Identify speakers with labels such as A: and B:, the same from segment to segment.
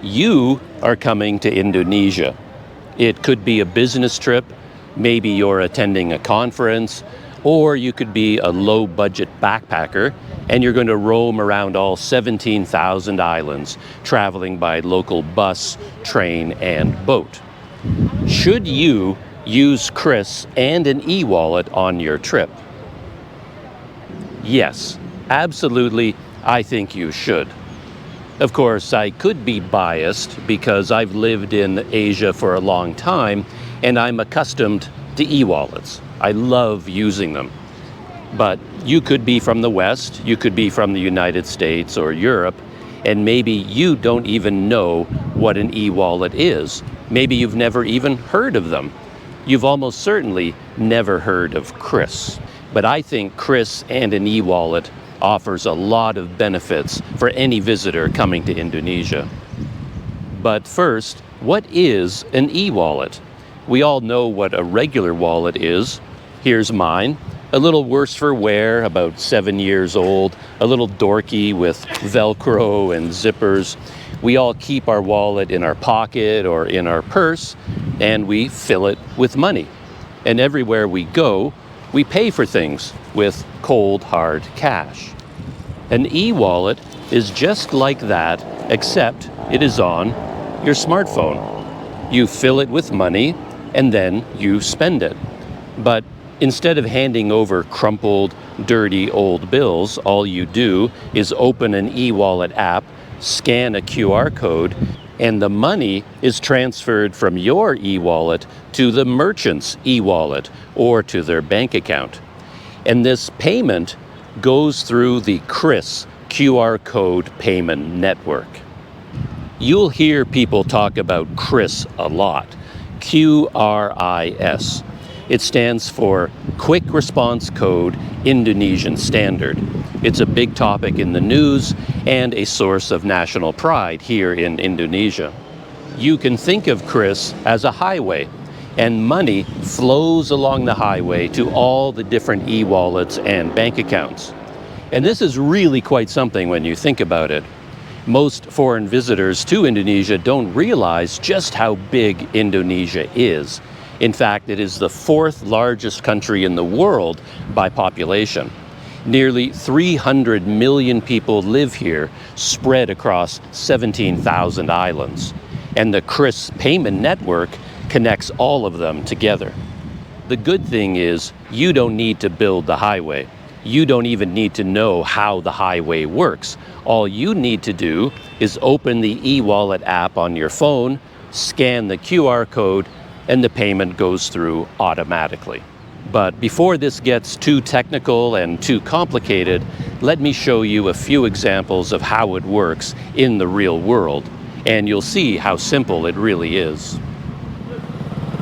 A: You are coming to Indonesia. It could be a business trip, maybe you're attending a conference, or you could be a low-budget backpacker and you're going to roam around all 17,000 islands, traveling by local bus, train, and boat. Should you use QRIS and an e-wallet on your trip? Yes, absolutely, I think you should. Of course, I could be biased because I've lived in Asia for a long time and I'm accustomed to e-wallets. I love using them. But you could be from the West, you could be from the United States or Europe, and maybe you don't even know what an e-wallet is. Maybe you've never even heard of them. You've almost certainly never heard of QRIS. But I think QRIS and an e-wallet offers a lot of benefits for any visitor coming to Indonesia. But first, what is an e-wallet? We all know what a regular wallet is. Here's mine, a little worse for wear, about 7 years old, a little dorky with Velcro and zippers. We all keep our wallet in our pocket or in our purse, and we fill it with money. And everywhere we go, we pay for things with cold, hard cash. An e-wallet is just like that, except it is on your smartphone. You fill it with money, and then you spend it. But instead of handing over crumpled, dirty old bills, all you do is open an e-wallet app, scan a QR code, and the money is transferred from your e-wallet to the merchant's e-wallet or to their bank account. And this payment goes through the QRIS QR code payment network. You'll hear people talk about QRIS a lot, QRIS. It stands for Quick Response Code Indonesian Standard. It's a big topic in the news and a source of national pride here in Indonesia. You can think of QRIS as a highway, and money flows along the highway to all the different e-wallets and bank accounts. And this is really quite something when you think about it. Most foreign visitors to Indonesia don't realize just how big Indonesia is. In fact, it is the fourth largest country in the world by population. Nearly 300 million people live here, spread across 17,000 islands. And the QRIS payment network connects all of them together. The good thing is, you don't need to build the highway. You don't even need to know how the highway works. All you need to do is open the e-wallet app on your phone, scan the QR code, and the payment goes through automatically. But before this gets too technical and too complicated, let me show you a few examples of how it works in the real world, and you'll see how simple it really is.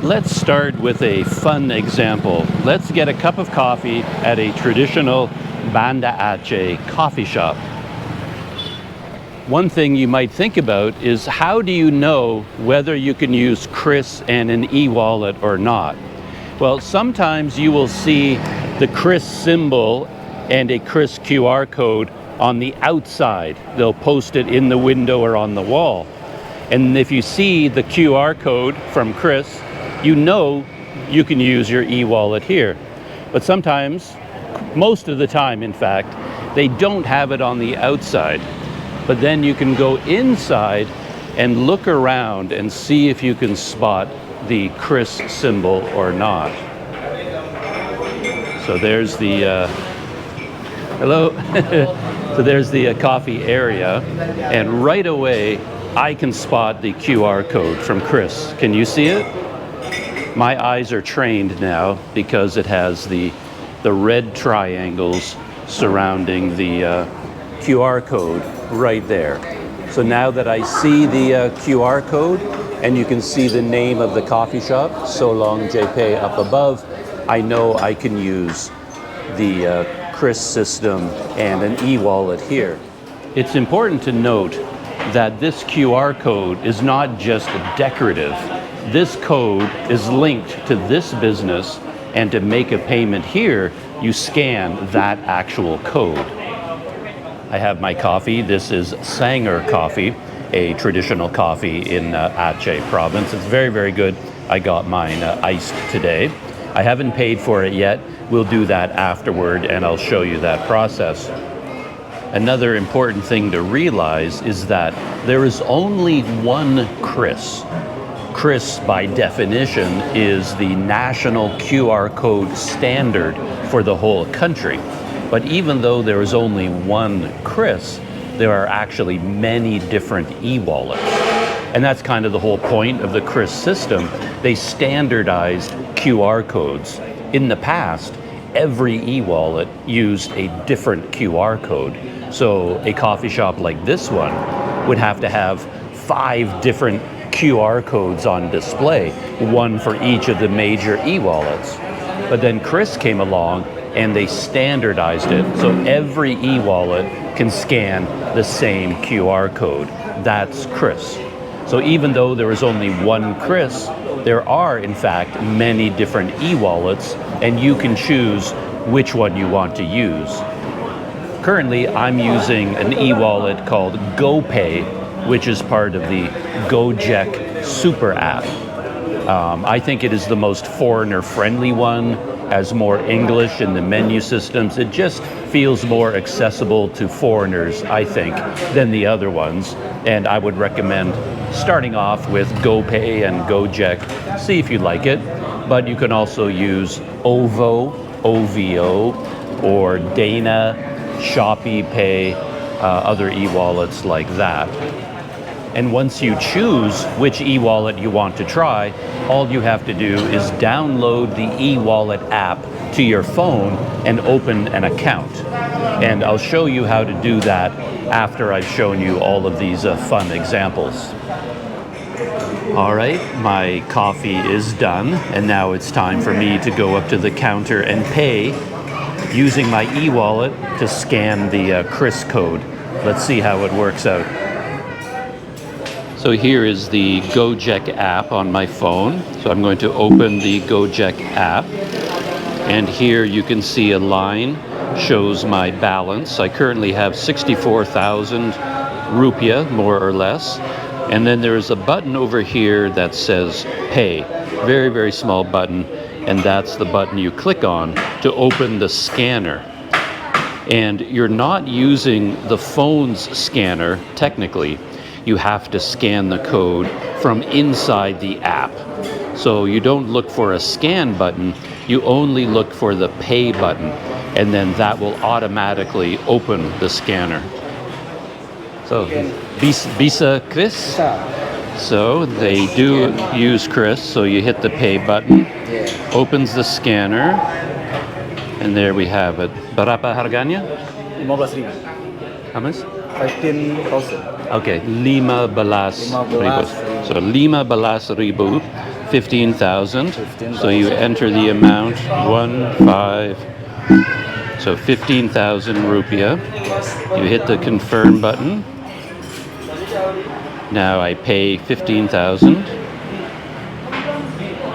A: Let's start with a fun example. Let's get a cup of coffee at a traditional Banda Aceh coffee shop. One thing you might think about is, how do you know whether you can use QRIS and an e-wallet or not? Well, sometimes you will see the QRIS symbol and a QRIS QR code on the outside. They'll post it in the window or on the wall. And if you see the QR code from QRIS, you know you can use your e-wallet here. But sometimes, most of the time in fact, they don't have it on the outside. But then you can go inside and look around and see if you can spot the QRIS symbol or not. So there's the, hello. So there's the coffee area, and right away I can spot the QR code from QRIS. Can you see it? My eyes are trained now because it has the red triangles surrounding the QR code right there. So now that I see the QR code, and you can see the name of the coffee shop, So Long GoPay up above, I know I can use the QRIS system and an e-wallet here. It's important to note that this QR code is not just decorative. This code is linked to this business, and to make a payment here, you scan that actual code. I have my coffee. This is Sanger coffee, a traditional coffee in Aceh province. It's very, very good. I got mine iced today. I haven't paid for it yet. We'll do that afterward, and I'll show you that process. Another important thing to realize is that there is only one QRIS. QRIS, by definition, is the national QR code standard for the whole country. But even though there is only one QRIS, there are actually many different e-wallets. And that's kind of the whole point of the QRIS system. They standardized QR codes. In the past, every e-wallet used a different QR code. So a coffee shop like this one would have to have 5 different QR codes on display, one for each of the major e-wallets. But then QRIS came along and they standardized it. So every e-wallet can scan the same QR code. That's QRIS. So even though there is only one QRIS, there are in fact many different e-wallets, and you can choose which one you want to use. Currently, I'm using an e-wallet called GoPay, which is part of the GoJek super app. I think it is the most foreigner-friendly one, has more English in the menu systems. It just feels more accessible to foreigners, I think, than the other ones. And I would recommend starting off with GoPay and GoJek. See if you like it. But you can also use OVO, or Dana, ShopeePay, other e-wallets like that. And once you choose which e-wallet you want to try, all you have to do is download the e-wallet app to your phone and open an account. And I'll show you how to do that after I've shown you all of these fun examples. All right, my coffee is done, and now it's time for me to go up to the counter and pay using my e-wallet to scan the QRIS code. Let's see how it works out. So here is the GoJek app on my phone. So I'm going to open the GoJek app. And here you can see a line shows my balance. I currently have 64,000 rupiah, more or less. And then there's a button over here that says pay. Very, very small button. And that's the button you click on to open the scanner. And you're not using the phone's scanner, technically. You have to scan the code from inside the app. So you don't look for a scan button, you only look for the pay button, and then that will automatically open the scanner. So, bisa QRIS? So they do use QRIS, so you hit the pay button, opens the scanner, and there we have it. Berapa harganya?
B: 15.000.
A: How much?
B: 15,000.
A: Okay, 15,000. So 15,000, 15,000. So you enter the amount, 15. So 15,000 rupiah. You hit the confirm button. Now I pay 15,000.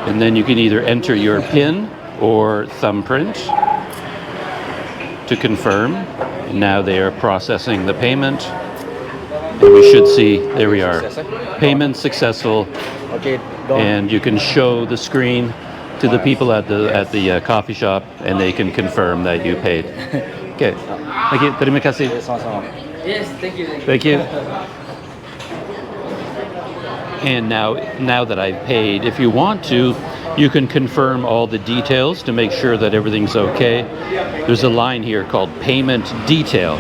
A: And then you can either enter your PIN or thumbprint to confirm. And now they are processing the payment. And we should see, there we are, payment successful.
B: Okay,
A: And you can show the screen to the people at the coffee shop, and they can confirm that you paid. Okay, thank you. Terima kasih.
B: Yes, thank you.
A: Thank you. And now that I've paid, if you want to, you can confirm all the details to make sure that everything's okay. There's a line here called Payment Detail.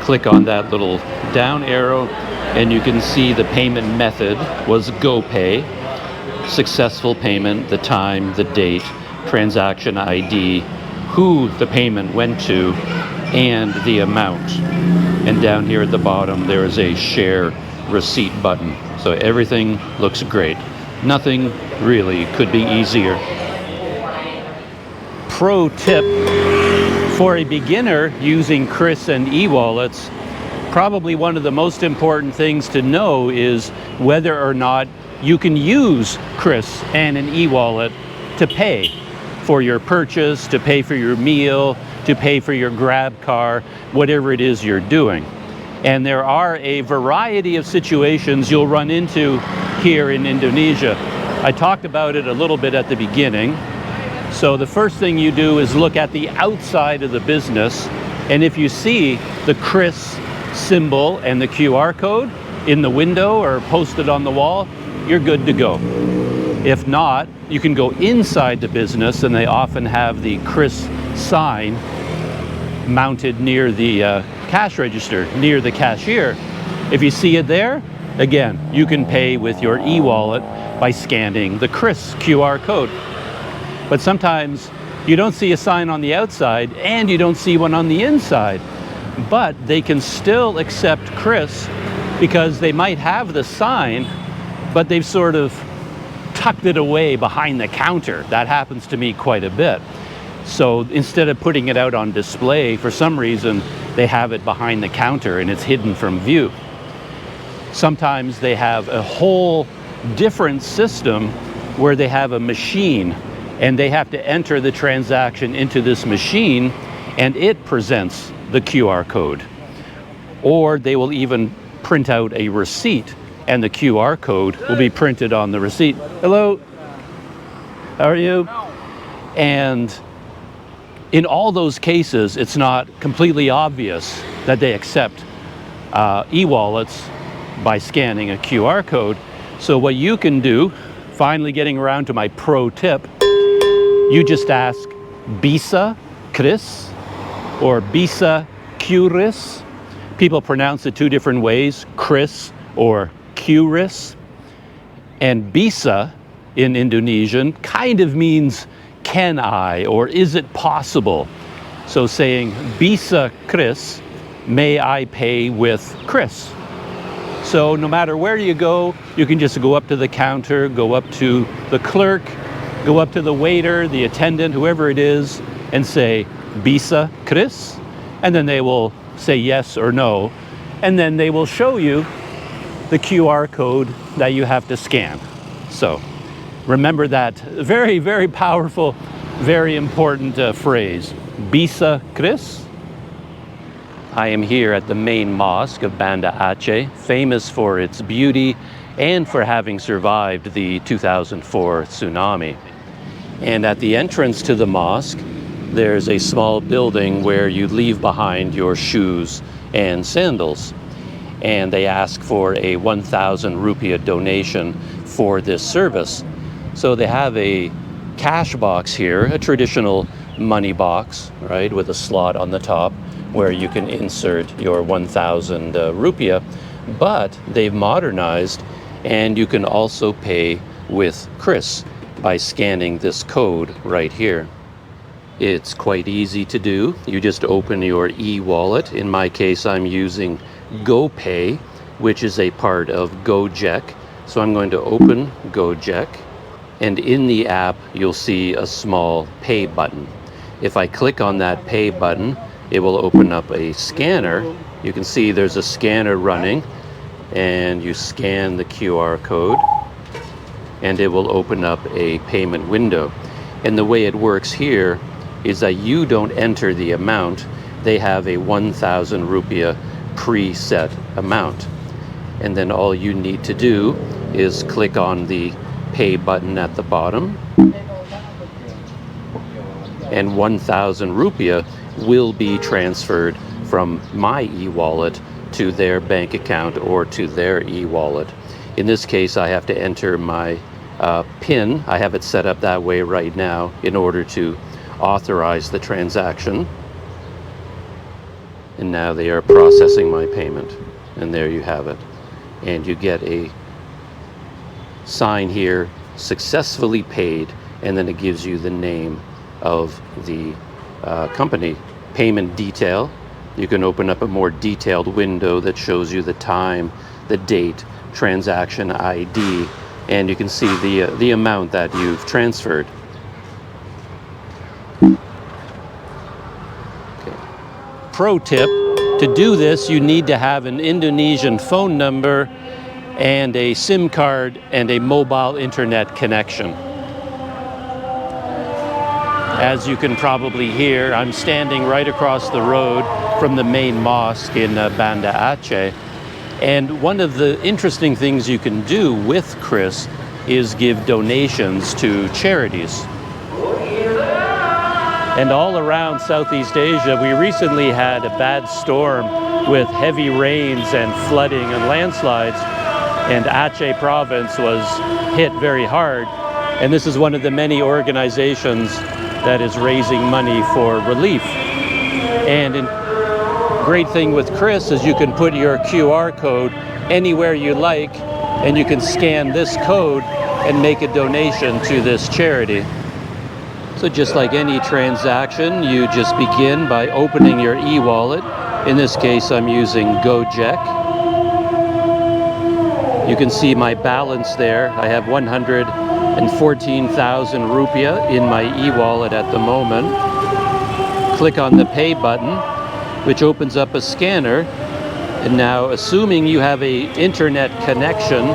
A: Click on that little down arrow, and you can see the payment method was GoPay. Successful payment, the time, the date, transaction ID, who the payment went to, and the amount. And down here at the bottom, there is a share receipt button. So everything looks great. Nothing really could be easier. Pro tip for a beginner using QRIS and e-wallets, probably one of the most important things to know is whether or not you can use QRIS and an e-wallet to pay for your purchase, to pay for your meal, to pay for your grab car, whatever it is you're doing. And there are a variety of situations you'll run into here in Indonesia. I talked about it a little bit at the beginning. So the first thing you do is look at the outside of the business, and if you see the QRIS symbol and the QR code in the window or posted on the wall, you're good to go. If not, you can go inside the business, and they often have the QRIS sign mounted near the cash register, near the cashier. If you see it there, again, you can pay with your e-wallet by scanning the QRIS QR code. But sometimes you don't see a sign on the outside and you don't see one on the inside, but they can still accept QRIS because they might have the sign, but they've sort of tucked it away behind the counter. That happens to me quite a bit. So instead of putting it out on display, for some reason, they have it behind the counter and it's hidden from view. Sometimes they have a whole different system where they have a machine and they have to enter the transaction into this machine and it presents the QR code. Or they will even print out a receipt and the QR code will be printed on the receipt. Hello, how are you? And in all those cases, it's not completely obvious that they accept e-wallets by scanning a QR code. So what you can do, finally getting around to my pro tip, you just ask Bisa QRIS or Bisa QRIS. People pronounce it two different ways, QRIS or QRIS. And Bisa in Indonesian kind of means can I, or is it possible? So saying Bisa QRIS, may I pay with QRIS? So no matter where you go, you can just go up to the counter, go up to the clerk, go up to the waiter, the attendant, whoever it is, and say, Bisa QRIS? And then they will say yes or no. And then they will show you the QR code that you have to scan. So remember that very, very powerful, very important phrase, Bisa QRIS? I am here at the main mosque of Banda Aceh, famous for its beauty and for having survived the 2004 tsunami. And at the entrance to the mosque, there's a small building where you leave behind your shoes and sandals. And they ask for a 1,000 rupiah donation for this service. So they have a cash box here, a traditional money box, right, with a slot on the top where you can insert your 1,000 rupiah. But they've modernized, and you can also pay with QRIS by scanning this code right here. It's quite easy to do. You just open your e-wallet. In my case, I'm using GoPay, which is a part of GoJek. So I'm going to open GoJek, and in the app, you'll see a small pay button. If I click on that pay button, it will open up a scanner. You can see there's a scanner running, and you scan the QR code, and it will open up a payment window. And the way it works here is that you don't enter the amount. They have a 1,000 rupiah preset amount. And then all you need to do is click on the pay button at the bottom, and 1,000 rupiah will be transferred from my e-wallet to their bank account or to their e-wallet. In this case, I have to enter my PIN. I have it set up that way right now in order to authorize the transaction. And now they are processing my payment. And there you have it. And you get a sign here, successfully paid, and then it gives you the name of the company. Payment detail. You can open up a more detailed window that shows you the time, the date, transaction ID, and you can see the amount that you've transferred. Okay. Pro tip, to do this you need to have an Indonesian phone number and a SIM card and a mobile internet connection. As you can probably hear, I'm standing right across the road from the main mosque in Banda Aceh. And one of the interesting things you can do with QRIS is give donations to charities. And all around Southeast Asia, we recently had a bad storm with heavy rains and flooding and landslides, and Aceh province was hit very hard. And this is one of the many organizations that is raising money for relief. And great thing with QRIS is you can put your QR code anywhere you like, and you can scan this code and make a donation to this charity. So just like any transaction, you just begin by opening your e-wallet. In this case, I'm using GoJek. You can see my balance there. I have 114,000 rupiah in my e-wallet at the moment. Click on the pay button, which opens up a scanner. And now, assuming you have an internet connection,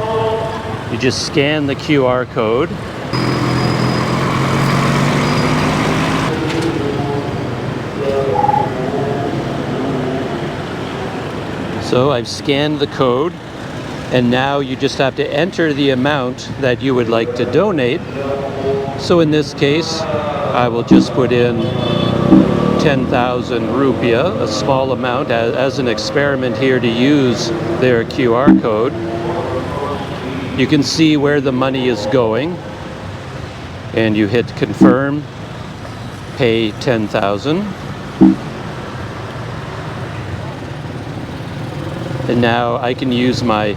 A: you just scan the QR code. So I've scanned the code, and now you just have to enter the amount that you would like to donate. So in this case, I will just put in 10,000 rupiah, a small amount, as an experiment here to use their QR code. You can see where the money is going, and you hit confirm, pay 10,000. And now I can use my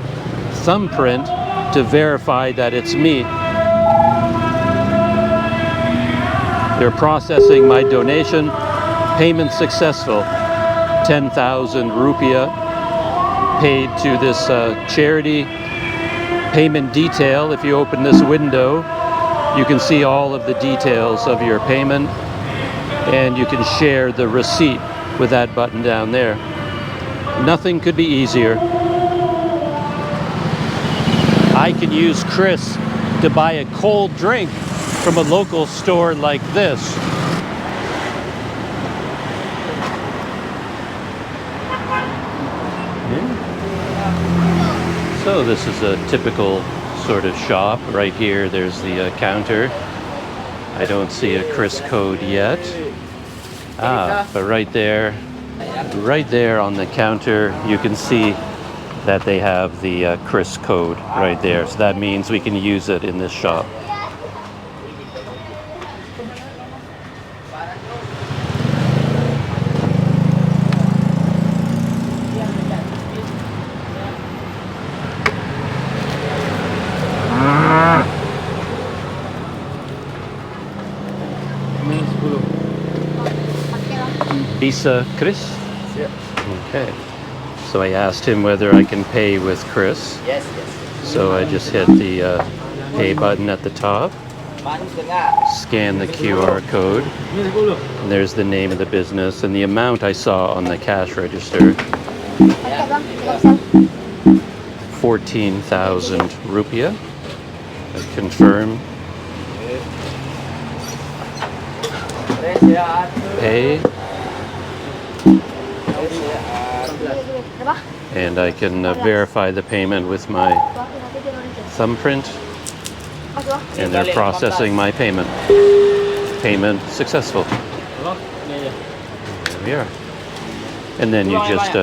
A: thumbprint to verify that it's me. They're processing my donation. Payment successful. 10,000 rupiah paid to this charity. Payment detail. If you open this window, you can see all of the details of your payment, and you can share the receipt with that button down there. Nothing could be easier. I can use QRIS to buy a cold drink from a local store like this. So this is a typical sort of shop. Right here, there's the counter. I don't see a QRIS code yet. But right there on the counter, you can see that they have the QRIS code right there. So that means we can use it in this shop. Bisa QRIS?
B: Yeah.
A: Okay. So I asked him whether I can pay with QRIS.
B: Yes.
A: So I just hit the pay button at the top, scan the QR code, and there's the name of the business and the amount I saw on the cash register. 14,000 rupiah. I confirm. Pay. And I can verify the payment with my thumbprint, and they're processing my payment. Payment successful. There we are. And then you just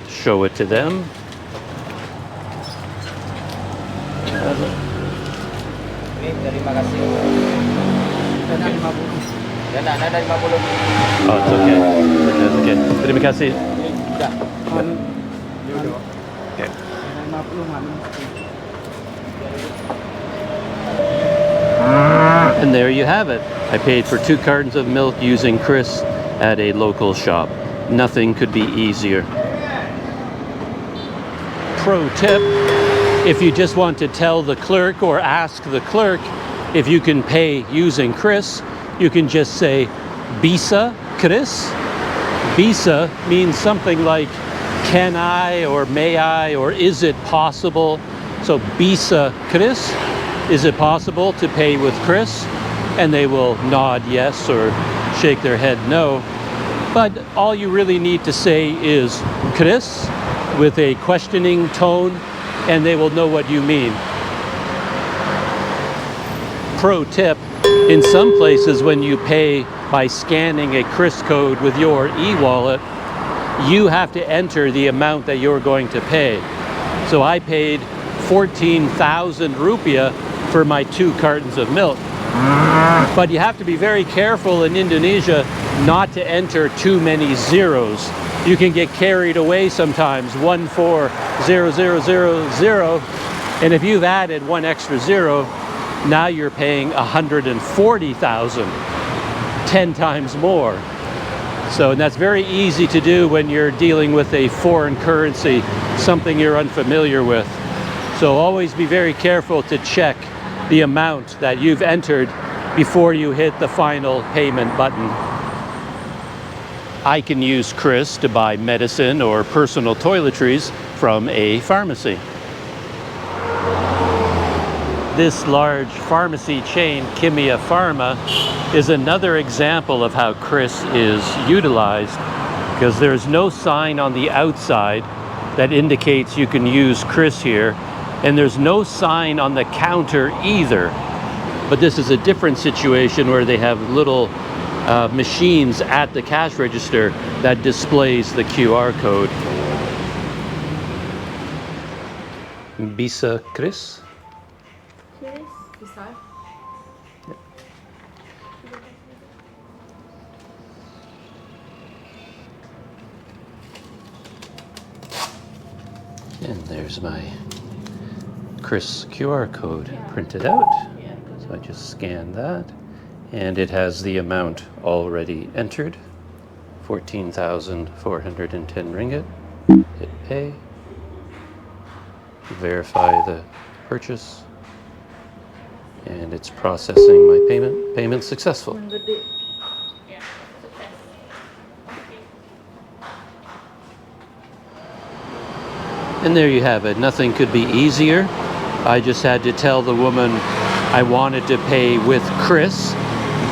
A: show it to them. Oh, it's okay. It's okay. Terima kasih. Okay. And there you have it. I paid for 2 cartons of milk using QRIS at a local shop. Nothing could be easier. Pro tip, if you just want to tell the clerk or ask the clerk if you can pay using QRIS, you can just say, Bisa QRIS? Bisa means something like, can I, or may I, or is it possible? So Bisa QRIS, is it possible to pay with QRIS? and they will nod yes or shake their head no. But all you really need to say is QRIS with a questioning tone, and they will know what you mean. Pro tip, in some places when you pay by scanning a QRIS code with your e-wallet, you have to enter the amount that you're going to pay. So I paid 14,000 rupiah for my 2 cartons of milk. But you have to be very careful in Indonesia not to enter too many zeros. You can get carried away sometimes, 140000, and if you've added 1 extra zero, now you're paying 140,000, 10 times more. So, and that's very easy to do when you're dealing with a foreign currency, something you're unfamiliar with. So always be very careful to check the amount that you've entered before you hit the final payment button. I can use QRIS to buy medicine or personal toiletries from a pharmacy. This large pharmacy chain, Kimia Pharma, is another example of how QRIS is utilized, because there's no sign on the outside that indicates you can use QRIS here, and there's no sign on the counter either. But this is a different situation where they have little machines at the cash register that displays the QR code. Bisa QRIS? And there's my QRIS QR code printed out. So I just scan that, and it has the amount already entered, 14,410 ringgit. Hit pay, verify the purchase, and it's processing my payment. Payment successful. And there you have it. Nothing could be easier. I just had to tell the woman I wanted to pay with QRIS,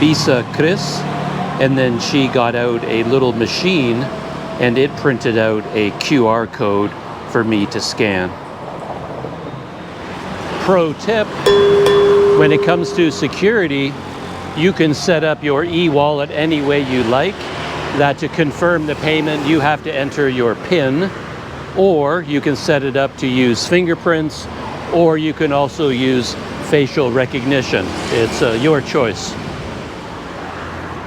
A: Bisa QRIS, and then she got out a little machine and it printed out a QR code for me to scan. Pro tip, when it comes to security, you can set up your e-wallet any way you like. That to confirm the payment, you have to enter your PIN, or you can set it up to use fingerprints, or you can also use facial recognition. It's your choice.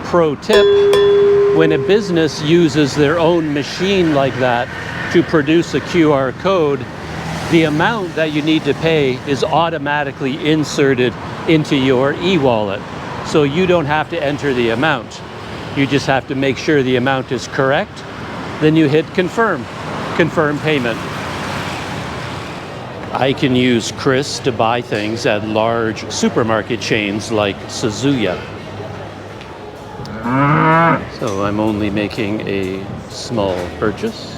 A: Pro tip, when a business uses their own machine like that to produce a QR code, the amount that you need to pay is automatically inserted into your e-wallet. So you don't have to enter the amount. You just have to make sure the amount is correct. Then you hit confirm payment. I can use QRIS to buy things at large supermarket chains like Suzuya. So I'm only making a small purchase.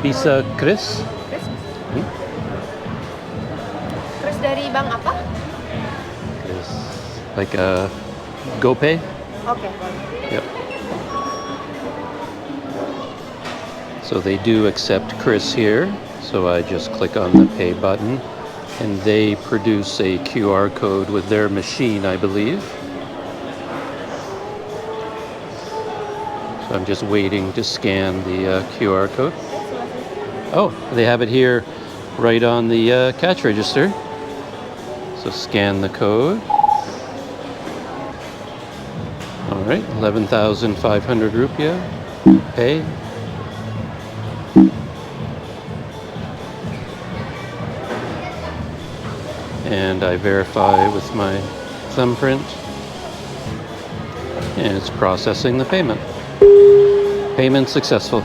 A: Bisa QRIS?
C: QRIS dari bank apa?
A: QRIS, like a GoPay?
C: Okay.
A: Yep. So they do accept QRIS here. So I just click on the pay button and they produce a QR code with their machine, I believe. So I'm just waiting to scan the QR code. Oh, they have it here right on the cash register. So scan the code. All right, 11,500 rupiah. Pay. And I verify with my thumbprint, and it's processing the payment. Payment successful.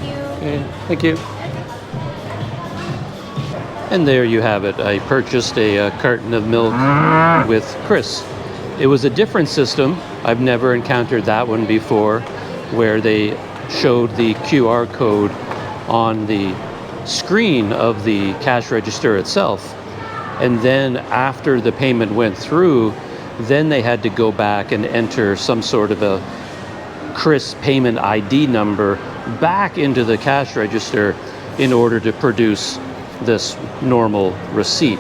C: Thank you.
A: Okay, thank you. And there you have it. I purchased a carton of milk with QRIS. It was a different system. I've never encountered that one before, where they showed the QR code on the screen of the cash register itself. And then after the payment went through, then they had to go back and enter some sort of a QRIS payment ID number back into the cash register in order to produce this normal receipt.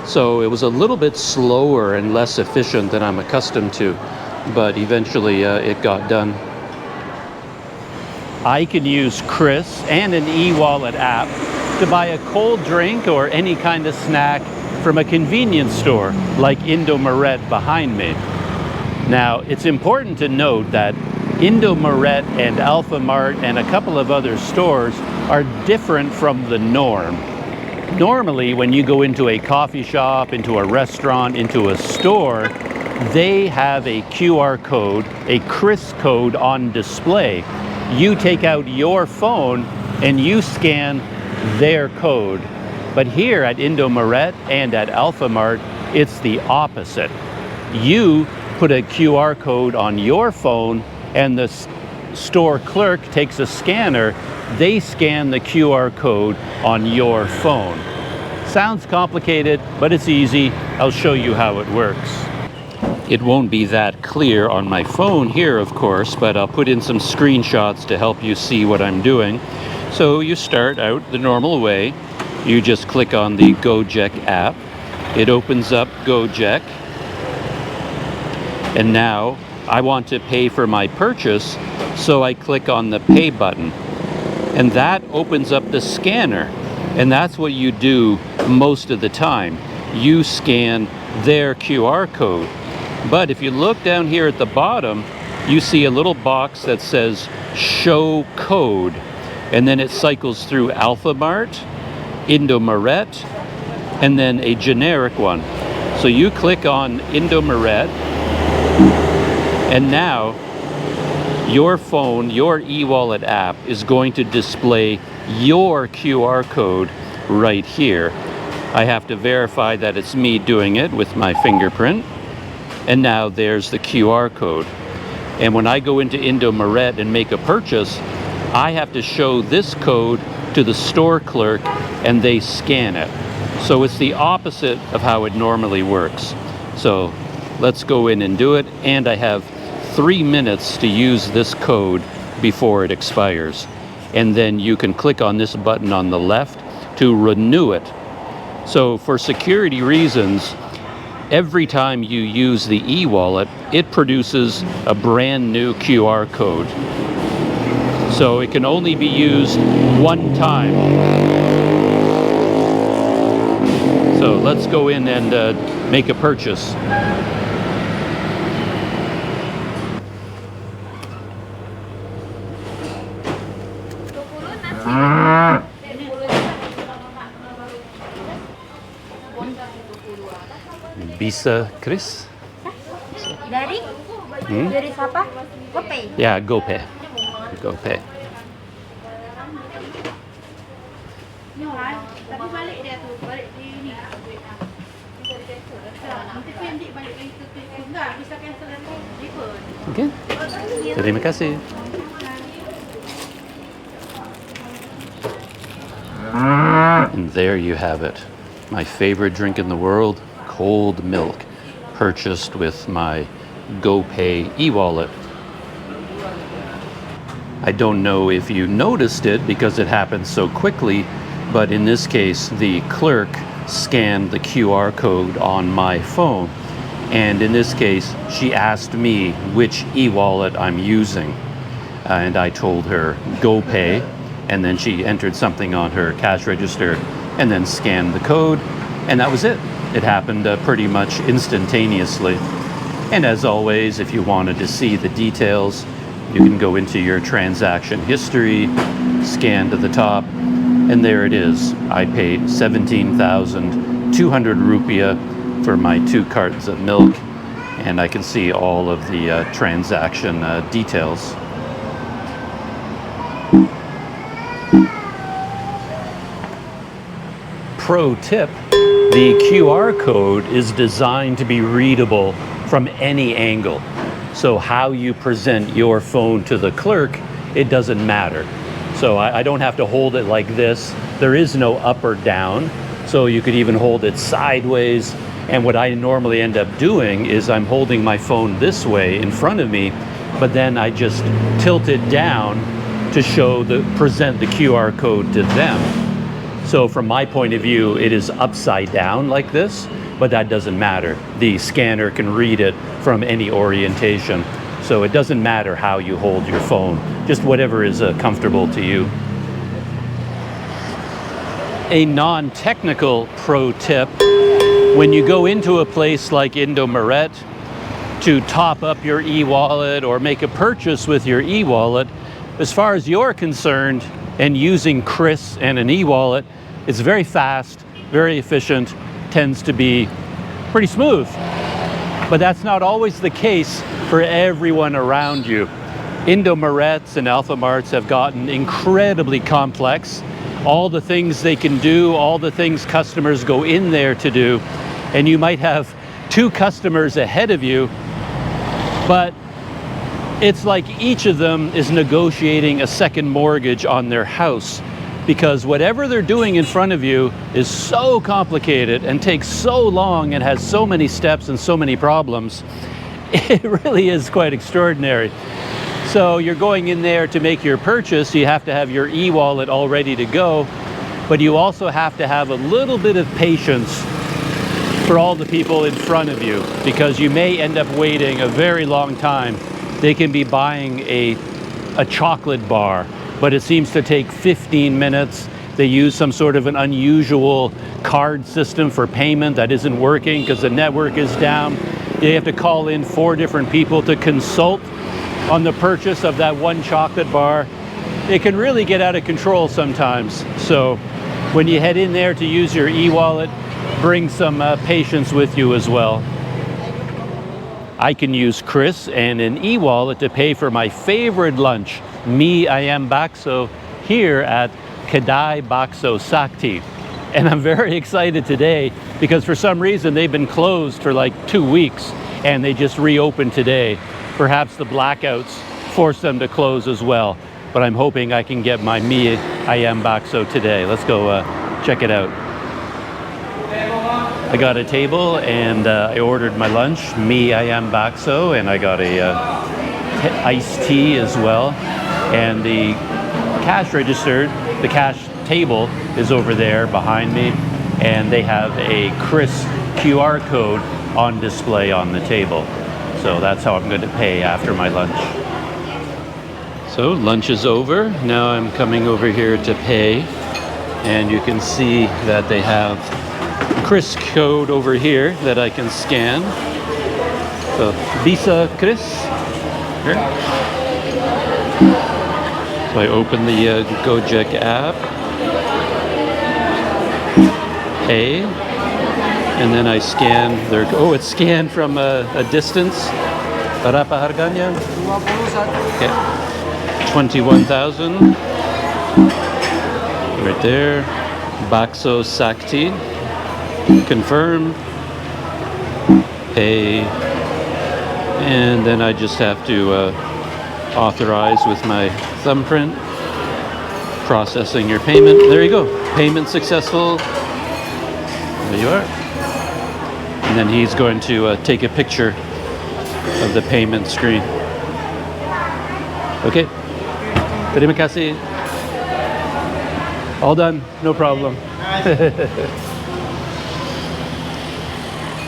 A: So it was a little bit slower and less efficient than I'm accustomed to, but eventually it got done. I can use QRIS and an e-wallet app to buy a cold drink or any kind of snack from a convenience store like Indomaret behind me. Now, it's important to note that Indomaret and Alphamart and a couple of other stores are different from the norm. Normally, when you go into a coffee shop, into a restaurant, into a store, they have a QR code, a QRIS code on display. You take out your phone and you scan their code. But here at Indomaret and at Alphamart, it's the opposite. You put a QR code on your phone and the store clerk takes a scanner. They scan the QR code on your phone. Sounds complicated, but it's easy. I'll show you how it works. It won't be that clear on my phone here, of course, but I'll put in some screenshots to help you see what I'm doing. So you start out the normal way. You just click on the GoJek app. It opens up GoJek. And now I want to pay for my purchase, so I click on the pay button. And that opens up the scanner. And that's what you do most of the time. You scan their QR code. But if you look down here at the bottom, you see a little box that says show code. And then it cycles through Alphamart, Indomaret, and then a generic one. So you click on Indomaret, and now your phone, your e-wallet app is going to display your QR code right here. I have to verify that it's me doing it with my fingerprint. And now there's the QR code. And when I go into Indomaret and make a purchase, I have to show this code to the store clerk and they scan it. So it's the opposite of how it normally works. So let's go in and do it. And I have 3 minutes to use this code before it expires. And then you can click on this button on the left to renew it. So for security reasons, every time you use the e-wallet, it produces a brand new QR code. So it can only be used one time. So let's go in and make a purchase. Bisa QRIS?
C: Dari? Dari siapa? GoPay.
A: Yeah, GoPay. GoPay.
D: Tapi balik dia tu, balik di ni. Nanti pendek balik lagi tu. Enggak, bisa cancel dan refund.
A: Okay. Terima kasih. And there you have it. My favorite drink in the world, cold milk, purchased with my GoPay e-wallet. I don't know if you noticed it because it happened so quickly, but in this case, the clerk scanned the QR code on my phone. And in this case, she asked me which e-wallet I'm using. And I told her GoPay, and then she entered something on her cash register and then scanned the code, and that was it. It happened pretty much instantaneously. And as always, if you wanted to see the details, you can go into your transaction history, scan to the top, and there it is. I paid 17,200 rupiah for my 2 cartons of milk, and I can see all of the transaction details. Pro tip, the QR code is designed to be readable from any angle. So how you present your phone to the clerk, it doesn't matter. So I don't have to hold it like this. There is no up or down. So you could even hold it sideways. And what I normally end up doing is I'm holding my phone this way in front of me, but then I just tilt it down to present the QR code to them. So from my point of view, it is upside down like this, but that doesn't matter. The scanner can read it from any orientation. So it doesn't matter how you hold your phone, just whatever is comfortable to you. A non-technical pro tip: when you go into a place like Indomaret to top up your e-wallet or make a purchase with your e-wallet, as far as you're concerned, and using QRIS and an e-wallet, it's very fast, very efficient, tends to be pretty smooth. But that's not always the case for everyone around you. Indomarets and Alphamarts have gotten incredibly complex. All the things they can do, all the things customers go in there to do, and you might have 2 customers ahead of you, but it's like each of them is negotiating a second mortgage on their house, because whatever they're doing in front of you is so complicated and takes so long and has so many steps and so many problems. It really is quite extraordinary. So you're going in there to make your purchase, you have to have your e-wallet all ready to go, but you also have to have a little bit of patience for all the people in front of you, because you may end up waiting a very long time. They can be buying a chocolate bar, but it seems to take 15 minutes. They use some sort of an unusual card system for payment that isn't working because the network is down. You have to call in 4 different people to consult on the purchase of that one chocolate bar. It can really get out of control sometimes. So when you head in there to use your e-wallet, bring some patience with you as well. I can use QRIS and an e-wallet to pay for my favorite lunch, mie ayam bakso, here at Kedai Bakso Sakti. And I'm very excited today because for some reason they've been closed for like 2 weeks and they just reopened today. Perhaps the blackouts forced them to close as well. But I'm hoping I can get my mie ayam bakso today. Let's go check it out. I got a table and I ordered my lunch, mie ayam bakso, and I got a iced tea as well. And the cash register, the cash table is over there behind me, and they have a QRIS QR code on display on the table. So that's how I'm going to pay after my lunch. So lunch is over. Now I'm coming over here to pay, and you can see that they have QRIS code over here that I can scan. So Visa QRIS here. So I open the GoJek app, pay, and then I scan their, oh, it's scanned from a distance. Berapa harganya? Okay. 21,000. Right there. Bakso Sakti. Confirm. Pay. And then I just have to authorize with my thumbprint. Processing your payment. There you go. Payment successful. There you are. And then he's going to take a picture of the payment screen. Okay. Terima kasih. All done. No problem.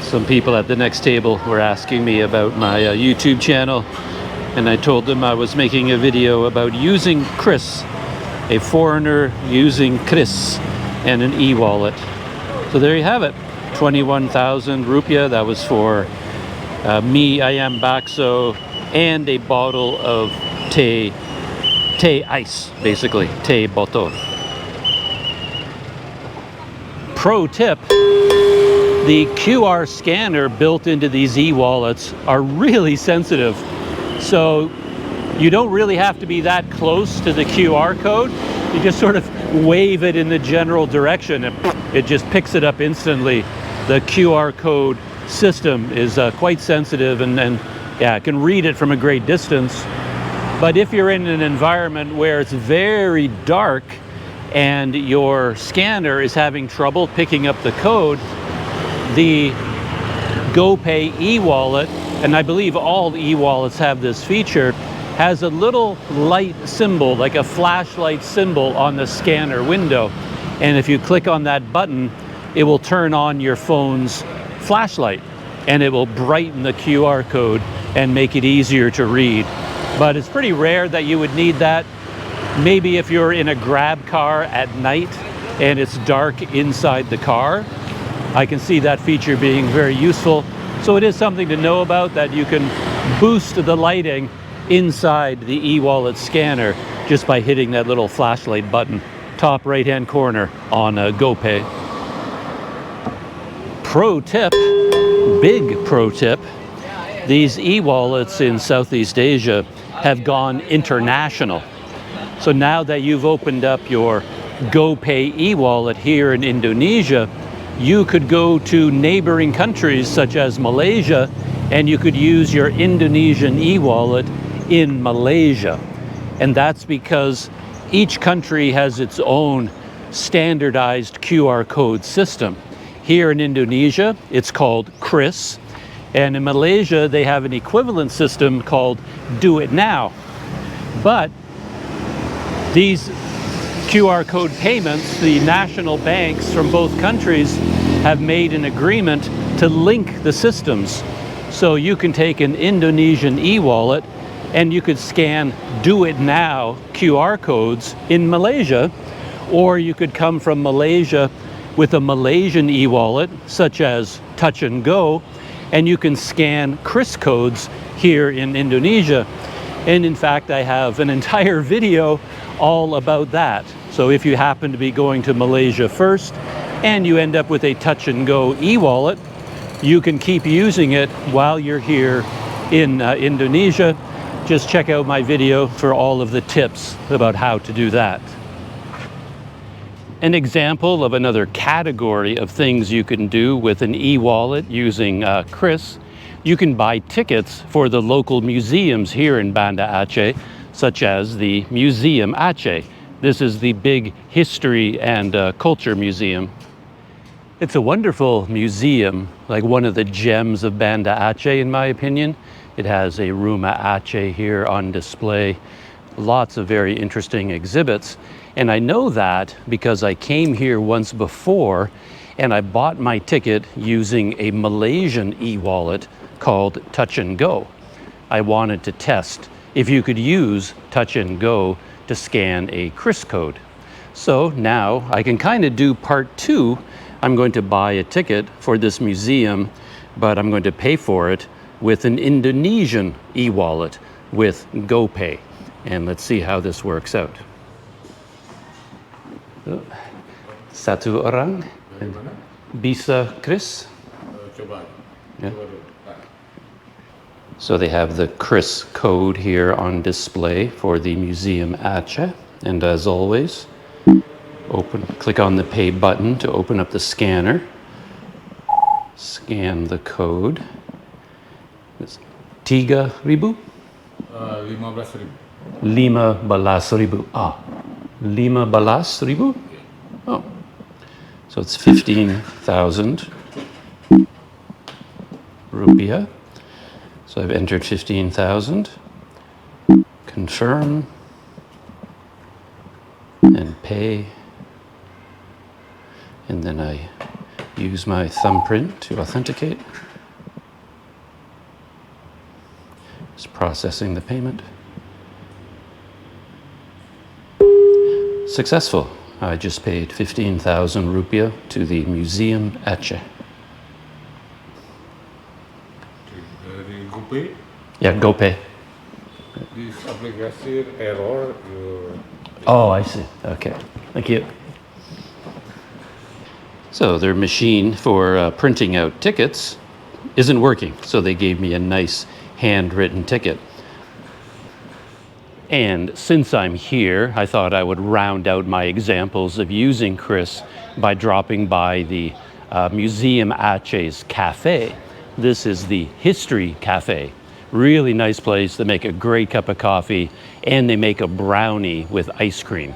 A: Some people at the next table were asking me about my YouTube channel, and I told them I was making a video about using QRIS, a foreigner using QRIS and an e-wallet. So there you have it. 21,000 rupiah. That was for mie ayam bakso and a bottle of teh ice, basically teh botol. Pro tip: the QR scanner built into these e-wallets are really sensitive, so you don't really have to be that close to the QR code. You just sort of wave it in the general direction and it just picks it up instantly. The QR code system is quite sensitive and yeah, it can read it from a great distance. But if you're in an environment where it's very dark and your scanner is having trouble picking up the code, the GoPay e-wallet, and I believe all e-wallets have this feature, has a little light symbol, like a flashlight symbol on the scanner window. And if you click on that button, it will turn on your phone's flashlight and it will brighten the QR code and make it easier to read. But it's pretty rare that you would need that. Maybe if you're in a grab car at night and it's dark inside the car, I can see that feature being very useful. So it is something to know about, that you can boost the lighting inside the e-wallet scanner just by hitting that little flashlight button, top right-hand corner on GoPay. Pro tip, big pro tip, these e-wallets in Southeast Asia have gone international. So now that you've opened up your GoPay e-wallet here in Indonesia, you could go to neighboring countries such as Malaysia and you could use your Indonesian e-wallet in Malaysia. And that's because each country has its own standardized QR code system. Here in Indonesia, it's called QRIS, and in Malaysia, they have an equivalent system called Do It Now. But these QR code payments, the national banks from both countries have made an agreement to link the systems. So you can take an Indonesian e-wallet and you could scan Do It Now QR codes in Malaysia, or you could come from Malaysia with a Malaysian e-wallet such as Touch and Go, and you can scan QRIS codes here in Indonesia. And in fact, I have an entire video all about that. So if you happen to be going to Malaysia first and you end up with a Touch and Go e-wallet, you can keep using it while you're here in Indonesia. Just check out my video for all of the tips about how to do that. An example of another category of things you can do with an e-wallet using QRIS, you can buy tickets for the local museums here in Banda Aceh, such as the Museum Aceh. This is the big history and culture museum. It's a wonderful museum, like one of the gems of Banda Aceh in my opinion. It has a Rumah Aceh here on display, lots of very interesting exhibits. And I know that because I came here once before and I bought my ticket using a Malaysian e-wallet called Touch and Go. I wanted to test if you could use Touch and Go to scan a QRIS code. So now I can kind of do part two. I'm going to buy a ticket for this museum, but I'm going to pay for it with an Indonesian e-wallet with GoPay. And let's see how this works out. Satu orang bisa QRIS? Yeah. So they have the QRIS code here on display for the Museum Aceh. And as always, click on the pay button to open up the scanner. Scan the code. It's 3.000?
E: 15.000.
A: 15.000. Ah, 15.000? Oh. So it's 15,000 rupiah. So I've entered 15,000. Confirm. And pay. And then I use my thumbprint to authenticate. Just processing the payment. Successful. I just paid 15,000 rupiah to the Museum Aceh.
E: Dari GoPay,
A: Yeah, GoPay.
E: this application error.
A: Oh, I see. Okay. Thank you. So their machine for printing out tickets isn't working. So they gave me a nice handwritten ticket. And since I'm here, I thought I would round out my examples of using QRIS by dropping by the Museum Aceh's cafe. This is the History Cafe. Really nice place. They make a great cup of coffee and they make a brownie with ice cream.